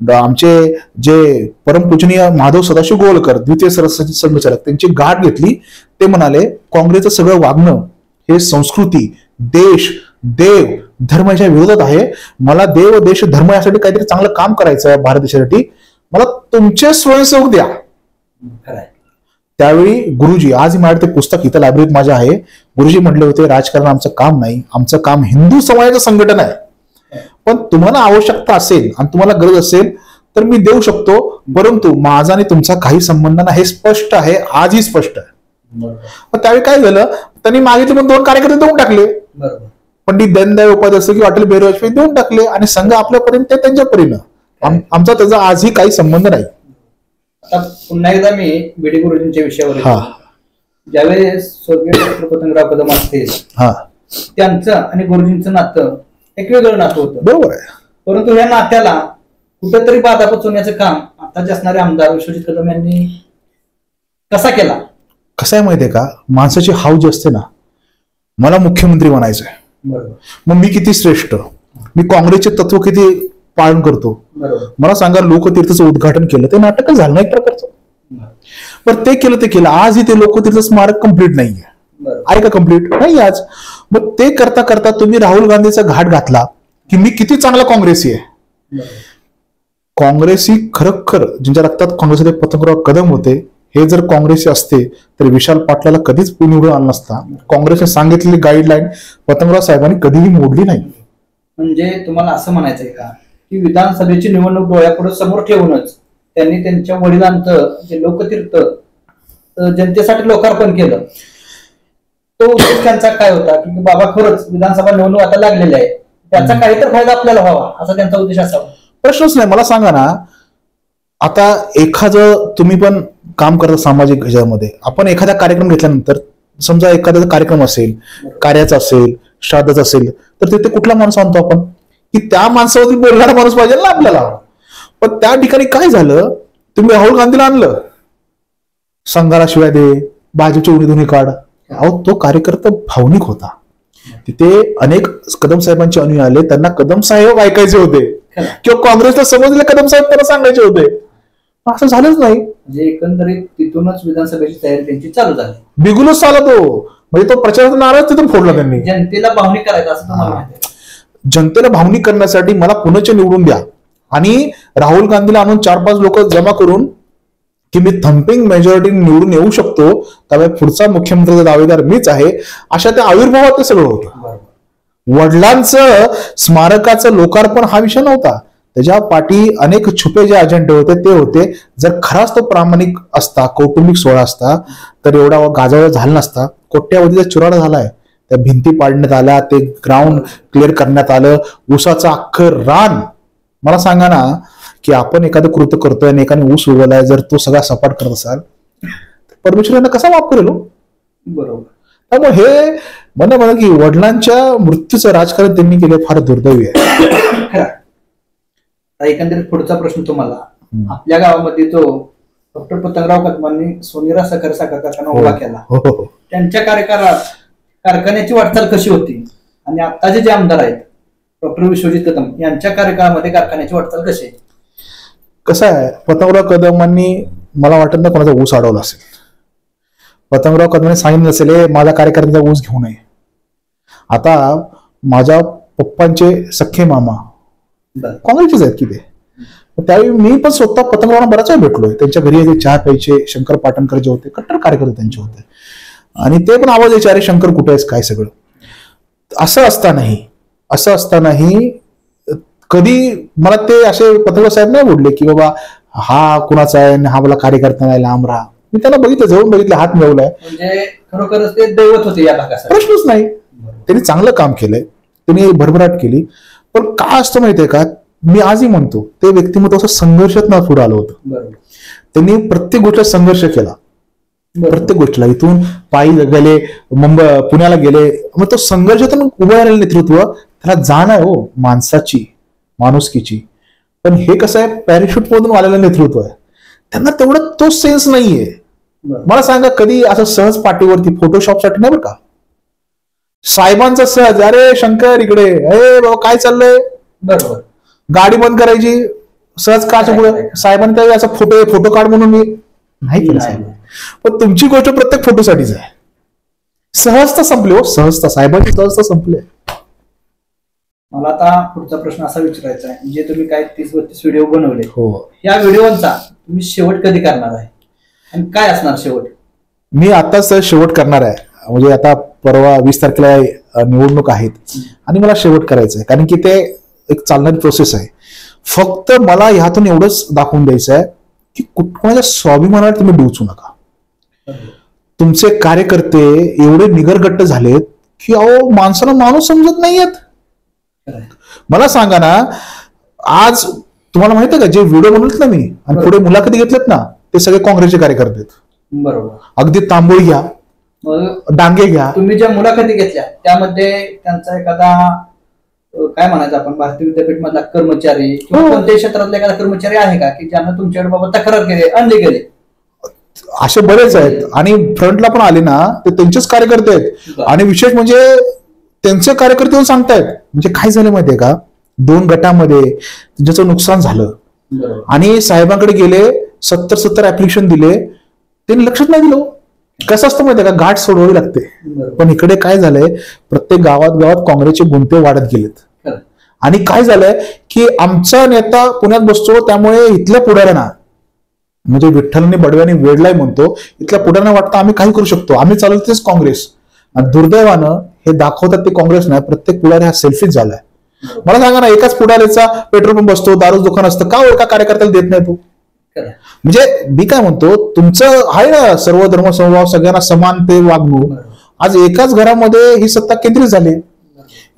आमचे जे परमपूजनीय माधव सदाशिव गोवलकर, द्वितीय संघचालक, त्यांची गाठ घेतली. ते म्हणाले, काँग्रेसचं सगळं वागणं हे संस्कृती, देश, देव, धर्म याच्या विरोधात आहे. मला देव, देश, धर्म यासाठी काहीतरी चांगलं काम करायचं आहे भारत देशासाठी, मला तुमचे स्वयंसेवक द्या. त्यावेळी गुरुजी, आज माझ्याकडे ते पुस्तक इथं लायब्ररीत माझ्या आहे, गुरुजी म्हटले होते, राजकारण आमचं काम नाही, आमचं काम हिंदू समाजाचं संघटन आहे. पण तुम्हाला आवश्यकता असेल आणि तुम्हाला गरज असेल तर मी देऊ शकतो, परंतु माझा आणि तुमचा काही संबंध नाही, हे स्पष्ट आहे, आजही स्पष्ट आहे. पण त्यावेळी काय झालं, त्यांनी मागितले पण 2 कार्यकर्ते देऊन टाकले. पंडित दीनदयाळ उपाध्याय असो किंवा अटल बिहारी वाजपेयी देऊन टाकले, आणि संघ आपल्यापर्यंत ते त्यांच्या परीनं. आमचा त्याचा आजही काही संबंध नाही. आता पुन्हा एकदा मी बीडी गुरुजींच्या विषयावर, ज्यावेळेस स्वर्गीय डॉक्टर पतंगराव कदम असतील, त्यांचं आणि गुरुजींचं नातं एक वेगळं नातं होतं, बरोबर आहे. परंतु या नात्याला कुठेतरी बाधा पोचवण्याचं काम आताचे असणारे आमदार विश्वजित कदम यांनी कसा केला? कसं आहे माहितीये का, माणसाची हाव जी असते ना, मला मुख्यमंत्री बनायचंय, मग मी किती श्रेष्ठ, मी काँग्रेसचे तत्व किती पालन करतो. मला सांगा, लोकतीर्थचं उद्घाटन केलं, ते नाटकच झालं ना एक प्रकारचं. पण ते केलं. आजही ते लोकतीर्थ स्मारक कंप्लीट नाहीये. आहे का कंप्लीट? नाही आज. मग ते करता करता तुम्ही राहुल गांधीचा घाट घातला की मी किती चांगला काँग्रेसी आहे. काँग्रेसी खरोखर ज्यांच्या रक्तात काँग्रेसचे पतंगराव कदम होते, हे जर काँग्रेसी असते तर विशाल पाटलाला कधीच निवडून आला नसता. काँग्रेसने सांगितलेली गाईडलाईन पतंगराव साहेबांनी कधीही मोडली नाही. म्हणजे तुम्हाला असं म्हणायचंय का की विधानसभेची निवडणूक डोळ्यापुढे समोर ठेवूनच त्यांनी त्यांच्या वडिलांचं जे लोकतीर्थ जनतेसाठी लोकार्पण केलं, तो उद्देश त्यांचा काय होता की बाबा खरंच विधानसभा निवडणूक आता लागलेल्या आहे, त्याचा काहीतरी फायदा आपल्याला व्हावा, असा त्यांचा उद्देश असावा? प्रश्नच नाही. मला सांगा ना, आता एखादं तुम्ही पण काम करता सामाजिक ह्याच्यामध्ये, आपण एखादा कार्यक्रम घेतल्यानंतर समजा एखादा कार्यक्रम असेल, कार्याचा असेल, श्राद्धाचा असेल, तर तिथे कुठला माणूस आणतो आपण की त्या माणसावरती बोलणारा माणूस पाहिजे ना आपल्याला. पण त्या ठिकाणी काय झालं, तुम्ही राहुल गांधीला आणलं, संघाला शिवाय दे, भाजपची उडी काढ. अहो, तो कार्यकर्ता भावनिक होता. तिथे अनेक कदम साहेबांचे अनुयायी आले, त्यांना कदम साहेब ऐकायचे होते किंवा काँग्रेसला समजले कदम साहेब त्यांना सांगायचे होते. असं झालंच नाही. म्हणजे एकंदरीत तिथूनच विधानसभेची तयारी त्यांची चालू झाली. बिगुलच झाला तो. म्हणजे तो प्रचाराचा नाराज तिथून फोडला त्यांनी. जनतेला भावनिक करायचं असं तुम्हाला माहिती आहे. जनतेला भावनिक करण्यासाठी मला पुण्याचे निवडून द्या आणि राहुल गांधीला आणून 4-5 लोक जमा करून की मी थम्पिंग मेजॉरिटी निवडून येऊ शकतो, त्यामुळे पुढचा मुख्यमंत्र्याचा दावेदार मीच आहे, अशा त्या आविर्भावात ते सगळं होतं. वडिलांचं स्मारकाचं लोकार्पण हा विषय नव्हता. त्याच्या पाठी अनेक छुपे जे अजेंडे होते ते होते. जर खराच तो प्रामाणिक असता, कौटुंबिक सोहळा असता, तर एवढा गाजावाजा झाला नसता. कोट्यावधीचा चुराडा झालाय. त्या भिंती पाडण्यात आल्या, ते ग्राउंड क्लिअर करण्यात आलं, ऊसाचं अख्खं रान. मला सांगा ना की आपण एखादं कृत्य करतोय आणि एकाने ऊस उगवलाय, जर तो सगळा सपाट करत असाल तर परमेश्वरांना कसा माफ करेल? बरोबर. त्यामुळे हे म्हणा की वडिलांच्या मृत्यूचं राजकारण त्यांनी केलं फार दुर्दैवी आहे. एकंदरीत पुढचा प्रश्न तुम्हाला, आपल्या गावामध्ये जो डॉक्टर पतंगराव कदमांनी सोनेरा साखर कारखाना उभा केला, त्यांच्या कार्यकाळात कारखान्याची वाटचाल कशी होती आणि आत्ताचे जे आमदार आहेत डॉक्टर विश्वजित कदम यांच्या कार्यकाळामध्ये कारखान्याची वाटचाल कशी आहे? कसं आहे, पतंगराव कदमांनी मला वाटत नाही कोणाचा ऊस अडवला असेल. पतंगराव कदमांनी सांगितलं असेल माझा कार्यकर्त्याचा ऊस घेऊ नये. आता माझ्या पप्पांचे सख्खे मामा काँग्रेसचेच आहेत की ते, त्यावेळी मी पण स्वतः पतंगरावांना बराच वेळ भेटलोय. त्यांच्या घरी जे चहा प्यायचे शंकर पाटणकर जे होते, कट्टर कार्यकर्ते त्यांचे होते, आणि ते पण आवाज यायचे, अरे शंकर कुठे आहेस काय सगळं. असं असतानाही कधी मला ते असे पत्रकार साहेब नाही बोलले की बाबा हा कुणाचा आहे, हा मला कार्यकर्ता नाही, लांब राहा. मी त्यांना बघितलं, जवळून बघितलं, हात मिळवलाय. म्हणजे खरोखरच ते दैवत होते या भागात. प्रश्नच नाही. त्यांनी चांगलं काम केलंय, त्यांनी भरभराट केली. पण काय असतं माहितीये का, मी आजही म्हणतो ते व्यक्तिमत्व असं संघर्षात ना पुढे आलं होतं. त्यांनी प्रत्येक गोष्टीत संघर्ष केला, प्रत्येक गोष्टीला. इथून पायी गेले, पुण्याला गेले, मग तो संघर्षातून उभं राहिलेलं नेतृत्व, त्याला जाण आहे हो माणसाची, माणुसकीची. पण हे कसं आहे, पॅराशूट मधून आलेलं नेतृत्व आहे, त्यांना तेवढं तो सेन्स नाहीये. मला सांगा, कधी असं सहज पाठीवरती फोटोशॉपसाठी नाही बरं का, साहेबांचा सहज, अरे शंकर इकडे, अरे बाबा काय चाललंय, बरोबर, गाडी बंद करायची सहज काच पुढे, साहेबांनी काही असा फोटो काढ म्हणून मी नाही केलं साहेब. पण तुमची गोष्ट प्रत्येक फोटोसाठीच आहे. सहजता संपली हो, सहजता, साहेबांची सहजता संपली. मला आता पुढचा प्रश्न असा विचारायचा आहे, जे तुम्ही काय 30-32 व्हिडिओ बनवले, हो, या व्हिडिओचा तुम्ही शेवट कधी करणार आहे आणि काय असणार शेवट? मी आताच शेवट करणार आहे. म्हणजे आता परवा 20 तारखेला निवडणूक आहेत आणि मला शेवट करायचं आहे, कारण की ते एक चालणारी प्रोसेस आहे. फक्त मला ह्यातून एवढंच दाखवून द्यायचं आहे की कोणाच्या स्वाभिमानावर तुम्ही डोचू नका. तुमचे कार्यकर्ते एवढे निगरगट्ट झालेत की अहो माणसाला माणूस समजत नाहीयेत. मला सांगा ना, आज तुम्हाला माहित आहे का, जे व्हिडिओ बनवलेत ना मी आणि पुढे मुलाखती घेतलेत ना, ते सगळे काँग्रेसचे कार्यकर्ते आहेत. बरोबर. अगदी तांबोळी घ्या, डांगे घ्या. तुम्ही ज्या मुलाखती घेतल्या त्यामध्ये त्यांचा एखादा काय म्हणायचं आपण, भारतीय विद्यापीठ मधला कर्मचारी किंवा कोणत्याही क्षेत्रातला एखादा कर्मचारी आहे का की ज्यांना तुमच्याकडे बाबा तक्रार केली, आणली गेली? असे बरेच आहेत आणि फ्रंटला पण आले ना ते त्यांचेच कार्यकर्ते आहेत. आणि विशेष म्हणजे त्यांचे कार्यकर्ते येऊन सांगतायत. म्हणजे काय झालं माहितीये का, 2 गटामध्ये ज्याचं नुकसान झालं आणि साहेबांकडे गेले, 70 ऍप्लिकेशन दिले, त्यांनी लक्षात नाही दिलं. कसं असतं माहितीये का, गाठ सोडवावी लागते. पण इकडे काय झालंय, प्रत्येक गावात काँग्रेसचे गुंते वाढत गेलेत. आणि काय झालंय की आमचा नेता पुण्यात बसतो, त्यामुळे इथल्या पुढाऱ्यांना, म्हणजे विठ्ठलने बडव्याने वेडलाय म्हणतो, इथल्या पुढाऱ्यांना वाटतं आम्ही काही करू शकतो, आम्ही चालवतेच काँग्रेस. आणि दुर्दैवानं हे दाखवतात ते काँग्रेस नाही, प्रत्येक पुढारी हा सेल्फीच झालाय. मला सांगा ना, एकाच पुढाऱ्याचा पेट्रोल पंप असतो, दारू दुकान असतं, का एका कार्यकर्त्याला देत नाही तो? म्हणजे मी काय म्हणतो, तुमचं आहे ना सर्व धर्म समभाव, सगळ्यांना समान ते वागणूक. आज एकाच घरामध्ये ही सत्ता केंद्रित झाली.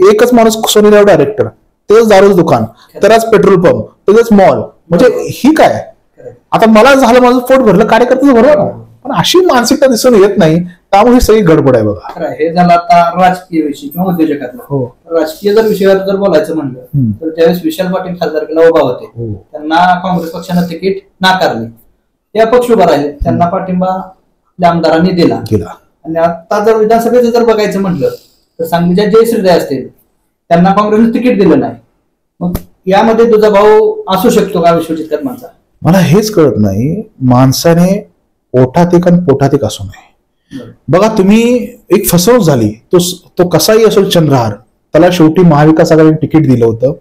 एकच माणूस सोनीराव डायरेक्टर, तेच दारूच दुकान, तरच पेट्रोल पंप, तेच मॉल. म्हणजे ही काय, आता मला झालं माझं पोट भरलं, कार्यकर्त्याचं भरलं ना. पण अशी मानसिकता दिसून येत नाही, त्यामुळे ही सगळी गडबड आहे बघा. हे झालं आता राजकीय विषय किंवा उद्योजकातला. राजकीय जर विषयावर जर बोलायचं म्हणलं तर त्यावेळेस विशाल पाटील खासदारकीला उभा होते. त्यांना काँग्रेस पक्षानं तिकीट नाकारले, ते अपक्ष उभा राहिले, त्यांना पाठिंबा आमदारांनी दिला. आणि आता जर विधानसभेचं जर बघायचं म्हटलं तर सांगलीच्या जयश्रीताई असतील, त्यांना काँग्रेसने तिकीट दिलं नाही. मग यामध्ये तुझा भाऊ असू शकतो का विश्वजित कदमांचा? मला हेच कळत नाही. माणसाने ओठातिक आणि पोठातिक असू नये. बघा तुम्ही, एक फसवणूक झाली, तो कसाही असो चंद्रहार, त्याला शेवटी महाविकास आघाडीने तिकीट दिलं होतं.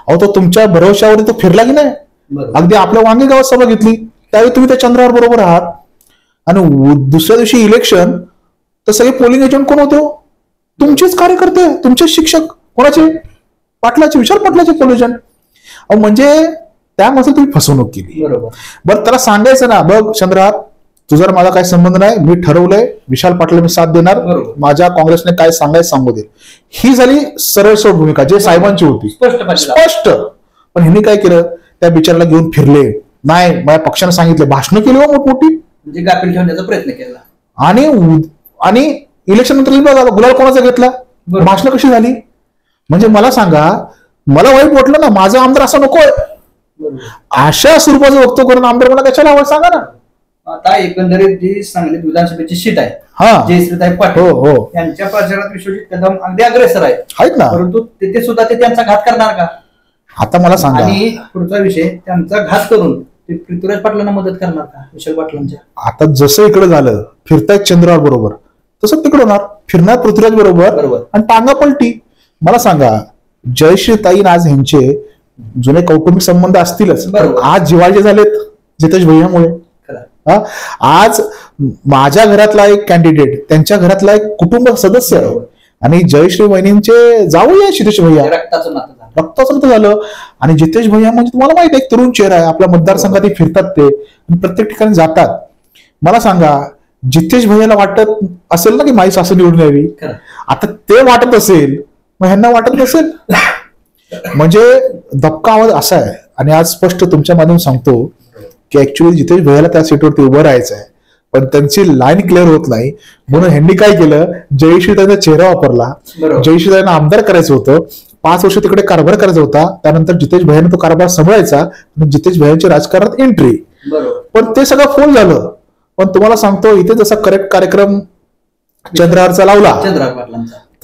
अहो तो तुमच्या भरोश्यावर तो फिरला की नाही. अगदी आपल्या वांगी गावात सभा घेतली, त्यावेळी तुम्ही त्या चंद्रहार बरोबर आहात. आणि दुसऱ्या दिवशी इलेक्शन, तर सगळे पोलिंग एजंट कोण होते? तुमचेच कार्यकर्ते, तुमचेच शिक्षक. कोणाचे? पाटलाचे, विशाल पाटलाचे पोल एजंट. अहो म्हणजे त्यामध्ये तुम्ही फसवणूक केली. बरं त्याला सांगायचं ना, बघ चंद्रहार, तुझा माझा काही संबंध नाही, मी ठरवलंय विशाल पाटला मी साथ देणार, माझ्या काँग्रेसने काय सांगायचं सांगू दे. ही झाली सरळसोट भूमिका, जे साहेबांची होती, स्पष्ट. पण ह्यांनी काय केलं, त्या बिचाराला घेऊन फिरले. नाही, माझ्या पक्षाने सांगितलं, भाषणं केली हो मोठमोठी, म्हणजे गाफील ठेवण्याचा प्रयत्न केला. आणि इलेक्शन नंतर बघा गुलाल कोणाचा घेतला, भाषणं कशी झाली. म्हणजे मला सांगा, मला वाईट वाटलं ना, माझा आमदार असा नकोय. अशा स्वरूपाचं वक्तव्य करून आमदार मला कशाला आवड सांगा ना. आता एकंदरीत जी सांगलीत विधानसभेची सीट आहे, जयश्रीताई पाटील यांच्या प्रचारात विश्वजित कदम अगदी अग्रेसर आहेत ना, परंतु तिथे सुद्धा ते त्यांचा घात करणार का? आता मला सांगा. आणि पुढचा विषय, त्यांचा घात करून ते पृथ्वीराज पाटलांना मदत करणार का विशाल पाटलांच्या? आता जसं इकडे झालं, फिरतायत चंद्रहार बरोबर, तसं तिकडे होणार, फिरणार पृथ्वीराज बरोबर आणि टांगा पलटी. मला सांगा, जयश्रीताई आज ह्यांचे जुने कौटुंबिक संबंध असतीलच, आज जिव्हाळ्याचे झालेत जितेश भैयामुळे. आज माझ्या घरातला एक कॅन्डिडेट, त्यांच्या घरातला एक कुटुंब सदस्य आहे. आणि जयश्री वहिनींचे जाऊ आहे जितेश भैया, रक्ताचं नातं झालं. आणि जितेश भैया म्हणजे तुम्हाला माहिती आहे, एक तरुण चेहरा आहे, आपल्या मतदारसंघात फिरतात ते, प्रत्येक ठिकाणी जातात. मला सांगा, जितेश भैयाला वाटत असेल ना की माझी सासू निवडून यावी, आता ते वाटत असेल, मग ह्यांना वाटत नसेल. म्हणजे धक्का आवाज असा आहे. आणि आज स्पष्ट तुमच्या माध्यमातून सांगतो की ऍक्च्युअली जितेश भैयाला त्या सीटवरती उभं राहायचं आहे, पण त्यांची लाईन क्लिअर होत नाही. म्हणून ह्यांनी काय केलं, जयश्रीताईंचा चेहरा वापरला. जयश्रीताईंना आमदार करायचं होतं, 5 वर्ष तिकडे कारभार करायचा होता, त्यानंतर जितेश भैयाने तो कारभार सांभाळायचा, जितेश भैयांची राजकारणात एंट्री. पण ते सगळं फोन झालं. पण तुम्हाला सांगतो, इथे जसा करेक्ट कार्यक्रम चंद्रहारचा लावला,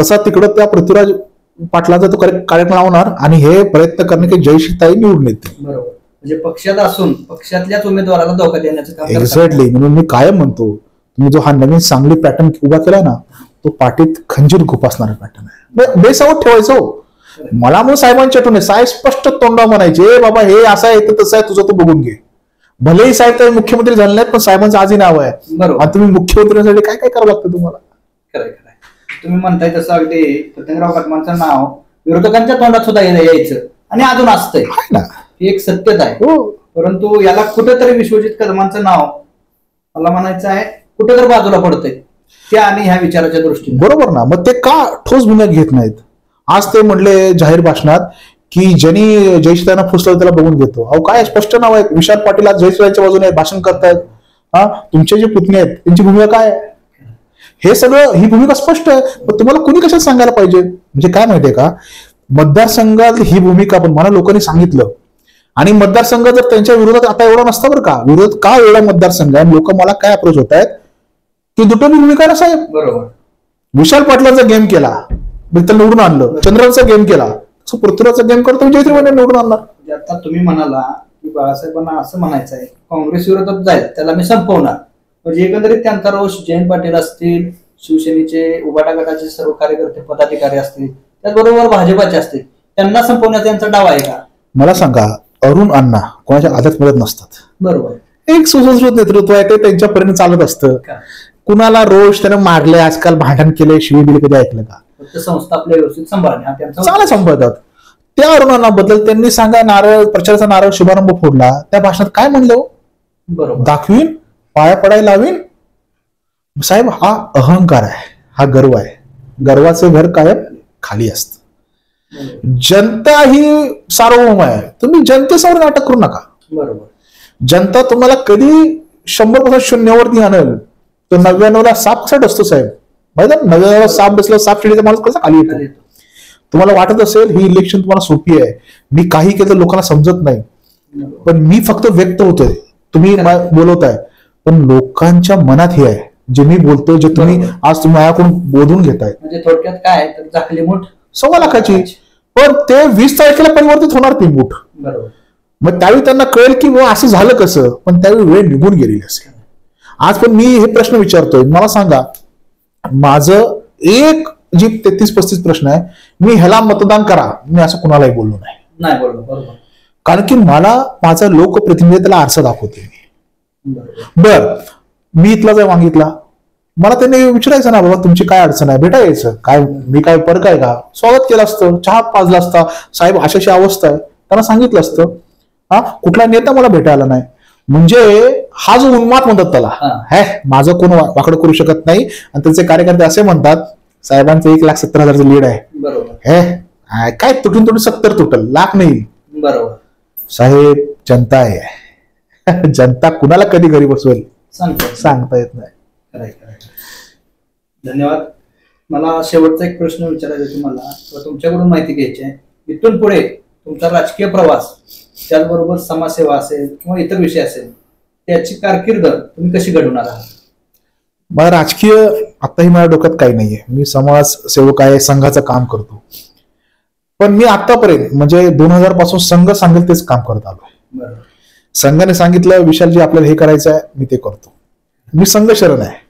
तसा तिकडं त्या पृथ्वीराज पाटलांचा तो करेक्ट कार्यक्रम लावणार. आणि हे प्रयत्न करणे की जयश्रीताई निवडून येते. म्हणजे पक्षात असून पक्षातल्याच उमेदवाराला धोका देण्याचं काम. एक्झॅक्टली. म्हणून मी कायम म्हणतो, तुम्ही जो हा नवीन सांगली पॅटर्न उभा केला ना, तो पाठीत खंजीर खुपासणारा पॅटर्न आहे. बेसावत ठेवायचो. मला म्हणून साहेबांच्या टोने साहेब स्पष्ट तोंडा म्हणायचे, बाबा हे असं आहे तसं आहे, तुझं तू बघून घे. भलेही साहेब तर मुख्यमंत्री झाले नाहीत, पण साहेबांचं आजही नाव आहे. आणि तुम्ही मुख्यमंत्र्यांसाठी काय काय करावं लागतं तुम्हाला. खरंय. तुम्ही म्हणताय तसं अगदी पतंगराव कदमांचं नाव विरोधकांच्या तोंडात सुद्धा यायचं आणि अजून असतंय ना, ही एक सत्यता आहे. परंतु याला कुठेतरी विश्वजित कदमांचं नाव मला म्हणायचं आहे कुठेतरी बाजूला पडतंय त्या आणि ह्या विचाराच्या दृष्टीने. बरोबर ना. मग ते का ठोस भूमिका घेत नाहीत? आज ते म्हणले जाहीर भाषणात की ज्यांनी जयश्रीताईंना फुसलं त्याला बघून घेतो. अहो काय स्पष्ट नाव आहे, विशाल पाटील आज जयश्रीताईंच्या बाजूने भाषण करतायत. तुमचे जे पुतणे आहेत त्यांची भूमिका काय आहे? हे सगळं, ही भूमिका स्पष्ट आहे. पण तुम्हाला कुणी कशात सांगायला पाहिजे? म्हणजे काय माहितीये का, मतदारसंघात ही भूमिका पण मला लोकांनी सांगितलं. आणि मतदारसंघ जर त्यांच्या विरोधात आता एवढा नसता बरं का, विरोध का एवढा मतदारसंघ आहे, लोक मला काय अप्रोच होत आहेत की दुटोनी भूमिका ना साहेब. बरोबर. विशाल पाटलाचा गेम केला, मी त्याला निवडून आणलं. चंद्राचा गेम केला, पृथ्वीराजचा गेम करतो जयश्री पाटील निवडून आणणार. आता तुम्ही म्हणाला की बाळासाहेबांना असं म्हणायचं आहे काँग्रेस विरोधात जाईल त्याला मी संपवणार, म्हणजे एकंदरीत त्यांचा रोष जयंत पाटील असतील, शिवसेनेचे उबाटा गटाचे सर्व कार्यकर्ते पदाधिकारी असतील, त्याचबरोबर भाजपाचे असतील, त्यांना संपवण्याचा यांचा डाव आहे का? मला सांगा, अरुण अण्णा कोणाच्या आदत मदत नसतात. बरोबर. एक सुसंस्कृत नेतृत्व आहे, ते त्यांच्यापर्यंत चालत असतं. कुणाला रोष त्याने मारले, आजकाल भांडण केले, शिवी दिली, कधी ऐकलं का? फक्त संस्था आपल्या व्यवस्थित सांभाळणे हा त्यांचा चांगला संपवतात. त्या अरुणांबद्दल त्यांनी सांगा नारळ, प्रचाराचा नारळ शुभारंभ फोडला, त्या भाषणात काय म्हणले हो? बरोबर. दाखवीन, पाया पडायला लावीन. साहेब, हा अहंकार आहे, हा गर्व आहे. गर्वाचं घर कायम खाली असतं. जनता ही सार्वभौम आहे, तुम्ही जनतेसमोर नाटक करू नका. बरोबर. जनता तुम्हाला कधी 100% शून्यावरती आणेल, तर 99ला साप कसा असतो साहेब, माहिती आहे? 99ला साप बसला, साप शिडीचा माणूस कसा खाली येतो. तुम्हाला वाटत असेल ही इलेक्शन तुम्हाला सोपी आहे, मी काही केलं तर लोकांना समजत नाही, पण मी फक्त व्यक्त होतोय, तुम्ही बोलवताय, पण लोकांच्या मनात हे आहे जे मी बोलतोय, जे तुम्ही आज तुम्ही माझ्याकडून बोलून घेताय. म्हणजे थोडक्यात काय तर झाकली मूठ 1.25 लाखाची, पण ते 20 तारखेला परिवर्तित होणार ती मूठ. बरोबर. मग त्यावेळी त्यांना कळेल की असं झालं कसं, पण त्यावेळी वेळ निघून गेलेली असेल. आज पण मी हे प्रश्न विचारतोय, मला सांगा, माझं एक जी 33-35 प्रश्न आहे, मी ह्याला मतदान करा, मी असं कुणालाही बोललो नाही. बरोबर. कारण की मला माझा लोकप्रतिनिधी त्याला आरसा दाखवते. बर, मी इथलाच आहे वांगीतला, मला त्यांनी विचारायचं ना, बाबा तुमची काय अडचण आहे, भेटायचं काय, मी काय फरक आहे का, स्वागत केलं असतं, चहा पाजला असता, साहेब अशाशी अवस्था आहे, त्यांना सांगितलं असतं. हा, कुठला नेता मला भेटायला नाही, म्हणजे हा जो उन्माद म्हणतात त्याला, हे माझं कोण वाकडं करू शकत नाही. आणि त्यांचे कार्यकर्ते असे म्हणतात, साहेबांचं 1,70,000 लीड आहे, हे काय तुटून 70 तुटल, लाख नाही. बरोबर. साहेब, जनता आहे, जनता कुणाला कधी घरी बसवेल सांगता येत नाही. धन्यवाद. मला शेवटचा एक प्रश्न विचारायचा तुम्हाला, तुमच्याकडून माहिती घ्यायची आहे, इथून पुढे तुमचा राजकीय प्रवास, त्याचबरोबर समाजसेवा असेल किंवा इतर विषय असेल, त्याची कारकीर्द तुम्ही कशी घडवणार आहात? मला राजकीय आताही माझ्या डोक्यात काही नाहीये, मी समाजसेवक आहे, संघाचं काम करतो. पण मी आतापर्यंत म्हणजे 2000 पासून संघ सांगेल तेच काम करत आलोय. संघाने सांगितलं विशालजी आपल्याला हे करायचं आहे, मी ते करतो. मी संघ शरण आहे.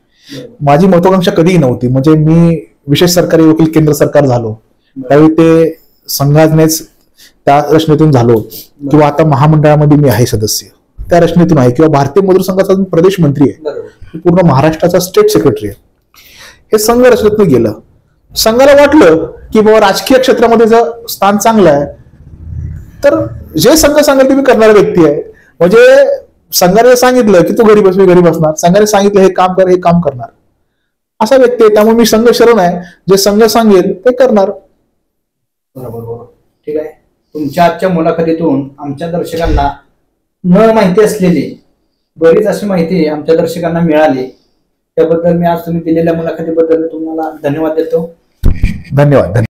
माझी महत्वाकांक्षा कधीही नव्हती, म्हणजे मी विशेष सरकारी वकील केंद्र सरकार झालो त्यावेळी ते संघानेच त्या रचनेतून झालो, किंवा आता महामंडळामध्ये मी आहे सदस्य, त्या रचनेतून आहे, किंवा भारतीय मजूर संघाचा प्रदेश मंत्री आहे, पूर्ण महाराष्ट्राचा स्टेट सेक्रेटरी आहे. हे संघ रचनेतून गेलं. संघाला वाटलं की बाबा राजकीय क्षेत्रामध्ये जर स्थान चांगलं आहे, तर जे संघ सांगेल ते मी करणारा व्यक्ती आहे. म्हणजे संघाने सांगितलं की तू घरी बस, मी घरी बसणार. संघाने सांगितलं हे काम कर, हे काम करणार, असा व्यक्ती आहे. त्यामुळे मी संघ शरण आहे, जे संघ सांगेल ते करणार. बरोबर. ठीक आहे. तुमच्या आजच्या मुलाखतीतून आमच्या दर्शकांना न माहिती असलेली बरीच अशी माहिती आमच्या दर्शकांना मिळाली, त्याबद्दल मी आज तुम्ही दिलेल्या मुलाखतीबद्दल तुम्हाला धन्यवाद देतो. धन्यवाद.